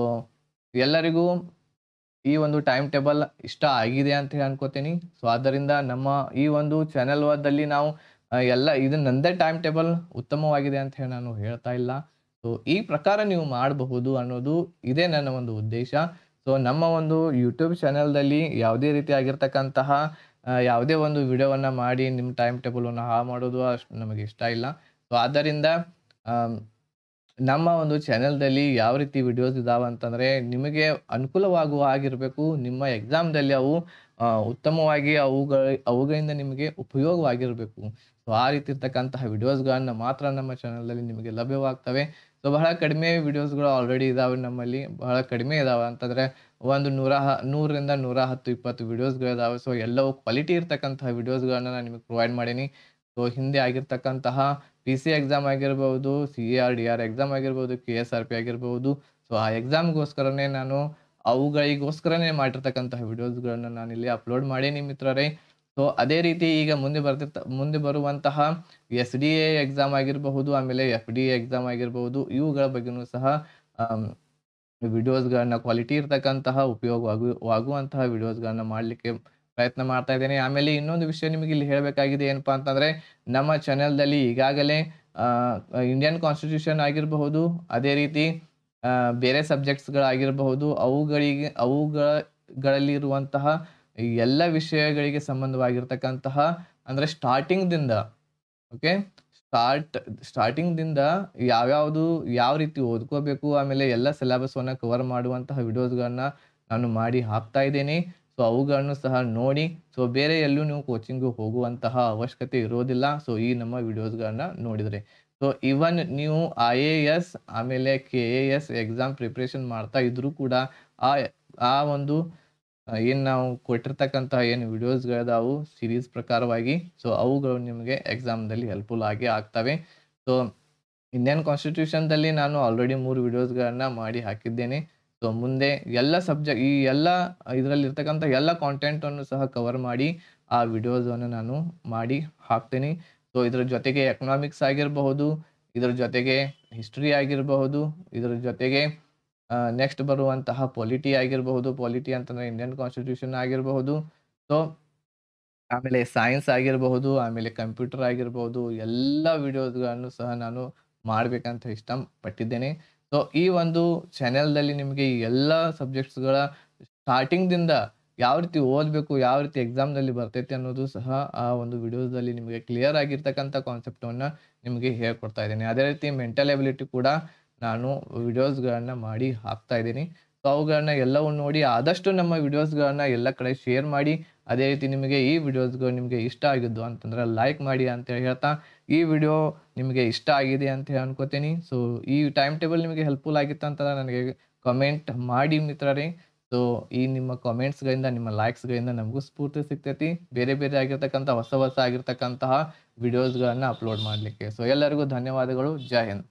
ಎಲ್ಲರಿಗೂ ಈ ಒಂದು ಟೈಮ್ ಟೇಬಲ್ ಇಷ್ಟ ಆಗಿದೆ ಅಂತ ಹೇಳಿ ಅನ್ಕೋತೀನಿ. ಸೊ ಆದ್ದರಿಂದ ನಮ್ಮ ಈ ಒಂದು ಚಾನೆಲ್ದಲ್ಲಿ ನಾವು ಎಲ್ಲ ಇದು ನಂದೇ ಟೈಮ್ ಟೇಬಲ್ ಉತ್ತಮವಾಗಿದೆ ಅಂತ ಹೇಳಿ ನಾನು ಹೇಳ್ತಾ ಇಲ್ಲ. ಸೊ ಈ ಪ್ರಕಾರ ನೀವು ಮಾಡಬಹುದು ಅನ್ನೋದು ಇದೇ ನನ್ನ ಒಂದು ಉದ್ದೇಶ. ಸೊ ನಮ್ಮ ಒಂದು ಯೂಟ್ಯೂಬ್ ಚಾನೆಲ್ದಲ್ಲಿ ಯಾವುದೇ ರೀತಿ ಆಗಿರ್ತಕ್ಕಂತಹ ಯಾವುದೇ ಒಂದು ವಿಡಿಯೋವನ್ನು ಮಾಡಿ ನಿಮ್ಮ ಟೈಮ್ ಟೇಬಲನ್ನು ಹಾಳು ಮಾಡೋದು ಅಷ್ಟು ನಮಗೆ ಇಷ್ಟ ಇಲ್ಲ. ಸೊ ಆದ್ದರಿಂದ ನಮ್ಮ ಒಂದು ಚಾನೆಲ್ದಲ್ಲಿ ಯಾವ ರೀತಿ ವಿಡಿಯೋಸ್ ಇದಾವೆ ಅಂತಂದರೆ ನಿಮಗೆ ಅನುಕೂಲವಾಗುವ ಆಗಿರಬೇಕು. ನಿಮ್ಮ ಎಕ್ಸಾಮ್ದಲ್ಲಿ ಅವು ಉತ್ತಮವಾಗಿ ಅವುಗಳಿಂದ ನಿಮಗೆ ಉಪಯೋಗವಾಗಿರಬೇಕು. ಸೊ ಆ ರೀತಿ ಇರ್ತಕ್ಕಂತಹ ವಿಡಿಯೋಸ್ಗಳನ್ನ ಮಾತ್ರ ನಮ್ಮ ಚಾನಲ್ದಲ್ಲಿ ನಿಮಗೆ ಲಭ್ಯವಾಗ್ತವೆ. ಸೊ ಬಹಳ ಕಡಿಮೆ ವಿಡಿಯೋಸ್ಗಳು ಆಲ್ರೆಡಿ ಇದಾವೆ ನಮ್ಮಲ್ಲಿ, ಬಹಳ ಕಡಿಮೆ ಇದಾವೆ ಅಂತಂದರೆ ಒಂದು 100ರಿಂದ 110-120 ವಿಡಿಯೋಸ್ಗಳಿದಾವೆ. ಸೊ ಎಲ್ಲವೂ ಕ್ವಾಲಿಟಿ ಇರ್ತಕ್ಕಂತಹ ವಿಡಿಯೋಸ್ಗಳನ್ನ ನಾನು ನಿಮಗೆ ಪ್ರೊವೈಡ್ ಮಾಡೀನಿ. ಸೊ ಹಿಂದೆ ಆಗಿರ್ತಕ್ಕಂತಹ PC ಎಕ್ಸಾಮ್ ಆಗಿರ್ಬೋದು, CAR DR ಎಕ್ಸಾಮ್ ಆಗಿರ್ಬೋದು, KSRP ಆಗಿರ್ಬೋದು. ಸೊ ಆ ಎಕ್ಸಾಮ್ಗೋಸ್ಕರನೇ ನಾನು ಅವುಗಳಿಗೋಸ್ಕರನೇ ಮಾಡಿರ್ತಕ್ಕಂತಹ ವಿಡಿಯೋಸ್ಗಳನ್ನ ನಾನಿಲ್ಲಿ ಅಪ್ಲೋಡ್ ಮಾಡೀನಿ ಮಿತ್ರರೇ. ಸೊ ಅದೇ ರೀತಿ ಈಗ ಮುಂದೆ ಬರುವಂತಹ SDA ಎಕ್ಸಾಮ್ ಆಗಿರಬಹುದು, ಆಮೇಲೆ FDA ಎಕ್ಸಾಮ್ ಆಗಿರ್ಬೋದು, ಇವುಗಳ ಬಗ್ಗೆನೂ ಸಹ ವಿಡಿಯೋಸ್ಗಳನ್ನ ಕ್ವಾಲಿಟಿ ಇರ್ತಕ್ಕಂತಹ ಉಪಯೋಗವಾಗುವಂತಹ ವಿಡಿಯೋಸ್ಗಳನ್ನ ಮಾಡಲಿಕ್ಕೆ ಪ್ರಯತ್ನ ಮಾಡ್ತಾ ಇದ್ದೇನೆ. ಆಮೇಲೆ ಇನ್ನೊಂದು ವಿಷಯ ನಿಮಗೆ ಇಲ್ಲಿ ಹೇಳಬೇಕಾಗಿದೆ ಏನಪ್ಪ ಅಂತಂದರೆ ನಮ್ಮ ಚಾನೆಲ್ದಲ್ಲಿ ಈಗಾಗಲೇ ಇಂಡಿಯನ್ ಕಾನ್ಸ್ಟಿಟ್ಯೂಷನ್ ಆಗಿರಬಹುದು, ಅದೇ ರೀತಿ ಬೇರೆ ಸಬ್ಜೆಕ್ಟ್ಸ್ಗಳಾಗಿರಬಹುದು, ಅವುಗಳಲ್ಲಿರುವಂತಹ ಎಲ್ಲ ವಿಷಯಗಳಿಗೆ ಸಂಬಂಧವಾಗಿರ್ತಕ್ಕಂತಹ ಅಂದರೆ ಸ್ಟಾರ್ಟಿಂಗ್ದಿಂದ ಯಾವ ರೀತಿ ಓದ್ಕೋಬೇಕು, ಆಮೇಲೆ ಎಲ್ಲ ಸಿಲೆಬಸ್ವನ್ನು ಕವರ್ ಮಾಡುವಂತಹ ವಿಡಿಯೋಸ್ಗಳನ್ನ ನಾನು ಮಾಡಿ ಹಾಕ್ತಾ ಇದ್ದೇನೆ. ಸೊ ಅವುಗಳನ್ನು ಸಹ ನೋಡಿ. ಸೊ ಬೇರೆ ಎಲ್ಲೂ ನೀವು ಕೋಚಿಂಗು ಹೋಗುವಂತಹ ಅವಶ್ಯಕತೆ ಇರೋದಿಲ್ಲ. ಸೊ ಈ ನಮ್ಮ ವಿಡಿಯೋಸ್ಗಳನ್ನ ನೋಡಿದರೆ ಸೊ ಇವನ್ ನೀವು IAS ಆಮೇಲೆ KAS ಎಕ್ಸಾಮ್ ಪ್ರಿಪ್ರೇಷನ್ ಮಾಡ್ತಾ ಇದ್ರೂ ಕೂಡ ಆ ಒಂದು ಏನು ನಾವು ಕೊಟ್ಟಿರ್ತಕ್ಕಂತಹ ಏನು ವಿಡಿಯೋಸ್ಗಳಿದಾವು ಸೀರೀಸ್ ಪ್ರಕಾರವಾಗಿ, ಸೊ ಅವುಗಳು ನಿಮಗೆ ಎಕ್ಸಾಮ್ದಲ್ಲಿ ಹೆಲ್ಪ್ಫುಲ್ ಆಗಿ ಆಗ್ತವೆ. ಸೊ ಇಂಡಿಯನ್ ಕಾನ್ಸ್ಟಿಟ್ಯೂಷನ್ದಲ್ಲಿ ನಾನು ಆಲ್ರೆಡಿ 3 ವಿಡಿಯೋಸ್ಗಳನ್ನ ಮಾಡಿ ಹಾಕಿದ್ದೇನೆ. ಸೊ ಮುಂದೆ ಎಲ್ಲ ಈ ಎಲ್ಲ ಇದರಲ್ಲಿರ್ತಕ್ಕಂಥ ಎಲ್ಲ ಕಾಂಟೆಂಟನ್ನು ಸಹ ಕವರ್ ಮಾಡಿ ಆ ವಿಡಿಯೋಸನ್ನು ನಾನು ಮಾಡಿ ಹಾಕ್ತೀನಿ. ಸೊ ಇದರ ಜೊತೆಗೆ ಎಕನಾಮಿಕ್ಸ್ ಆಗಿರಬಹುದು, ಇದರ ಜೊತೆಗೆ ಹಿಸ್ಟ್ರಿ ಆಗಿರಬಹುದು, ಇದರ ಜೊತೆಗೆ ನೆಕ್ಸ್ಟ್ ಬರುವಂತಹ ಪೊಲಿಟಿ ಆಗಿರಬಹುದು. ಪೊಲಿಟಿ ಅಂತಂದರೆ ಇಂಡಿಯನ್ ಕಾನ್ಸ್ಟಿಟ್ಯೂಷನ್ ಆಗಿರಬಹುದು. ಸೊ ಆಮೇಲೆ ಸೈನ್ಸ್ ಆಗಿರಬಹುದು, ಆಮೇಲೆ ಕಂಪ್ಯೂಟರ್ ಆಗಿರಬಹುದು, ಎಲ್ಲ ವಿಡಿಯೋಸ್ಗಳನ್ನು ಸಹ ನಾನು ಮಾಡಬೇಕಂತ ಇಷ್ಟಪಟ್ಟಿದ್ದೇನೆ. ಸೊ ಈ ಒಂದು ಚಾನೆಲ್ದಲ್ಲಿ ನಿಮಗೆ ಈ ಎಲ್ಲ ಸಬ್ಜೆಕ್ಟ್ಸ್ಗಳ ಸ್ಟಾರ್ಟಿಂಗ್ದಿಂದ ಯಾವ ರೀತಿ ಓದಬೇಕು, ಯಾವ ರೀತಿ ಎಕ್ಸಾಮ್ದಲ್ಲಿ ಬರ್ತೈತೆ ಅನ್ನೋದು ಸಹ ಆ ಒಂದು ವಿಡಿಯೋದಲ್ಲಿ ನಿಮಗೆ ಕ್ಲಿಯರ್ ಆಗಿರ್ತಕ್ಕಂಥ ಕಾನ್ಸೆಪ್ಟನ್ನು ನಿಮಗೆ ಹೇಳ್ಕೊಡ್ತಾ ಇದ್ದೀನಿ. ಅದೇ ರೀತಿ ಮೆಂಟಲ್ ಎಬಿಲಿಟಿ ಕೂಡ ನಾನು ವಿಡಿಯೋಸ್ಗಳನ್ನು ಮಾಡಿ ಹಾಕ್ತಾ ಇದ್ದೀನಿ. ಸೊ ಅವುಗಳನ್ನ ಎಲ್ಲವನ್ನು ನೋಡಿ ಆದಷ್ಟು ನಮ್ಮ ವಿಡಿಯೋಸ್ಗಳನ್ನ ಎಲ್ಲ ಕಡೆ ಶೇರ್ ಮಾಡಿ. ಅದೇ ರೀತಿ ನಿಮಗೆ ಈ ವಿಡಿಯೋಸ್ಗಳು ನಿಮಗೆ ಇಷ್ಟ ಆಗಿದ್ದು ಅಂತಂದ್ರೆ ಲೈಕ್ ಮಾಡಿ ಅಂತ ಹೇಳ್ತಾ, ಈ ವಿಡಿಯೋ ನಿಮಗೆ ಇಷ್ಟ ಆಗಿದೆ ಅಂತ ಹೇಳಿ ಅನ್ಕೋತೀನಿ. ಸೊ ಈ ಟೈಮ್ ಟೇಬಲ್ ನಿಮಗೆ ಹೆಲ್ಪ್ಫುಲ್ ಆಗಿತ್ತು ಅಂತಂದ್ರೆ ನನಗೆ ಕಮೆಂಟ್ ಮಾಡಿ ಮಿತ್ರರೇ. ಸೊ ಈ ನಿಮ್ಮ ಕಾಮೆಂಟ್ಸ್ಗಳಿಂದ, ನಿಮ್ಮ ಲೈಕ್ಸ್ಗಳಿಂದ ನಮಗೂ ಸ್ಫೂರ್ತಿ ಸಿಗ್ತೈತಿ ಬೇರೆ ಬೇರೆ ಆಗಿರ್ತಕ್ಕಂಥ ಹೊಸ ಆಗಿರ್ತಕ್ಕಂತಹ ವಿಡಿಯೋಸ್ಗಳನ್ನು ಅಪ್ಲೋಡ್ ಮಾಡಲಿಕ್ಕೆ. ಸೊ ಎಲ್ಲರಿಗೂ ಧನ್ಯವಾದಗಳು. ಜೈ ಹಿಂದ್.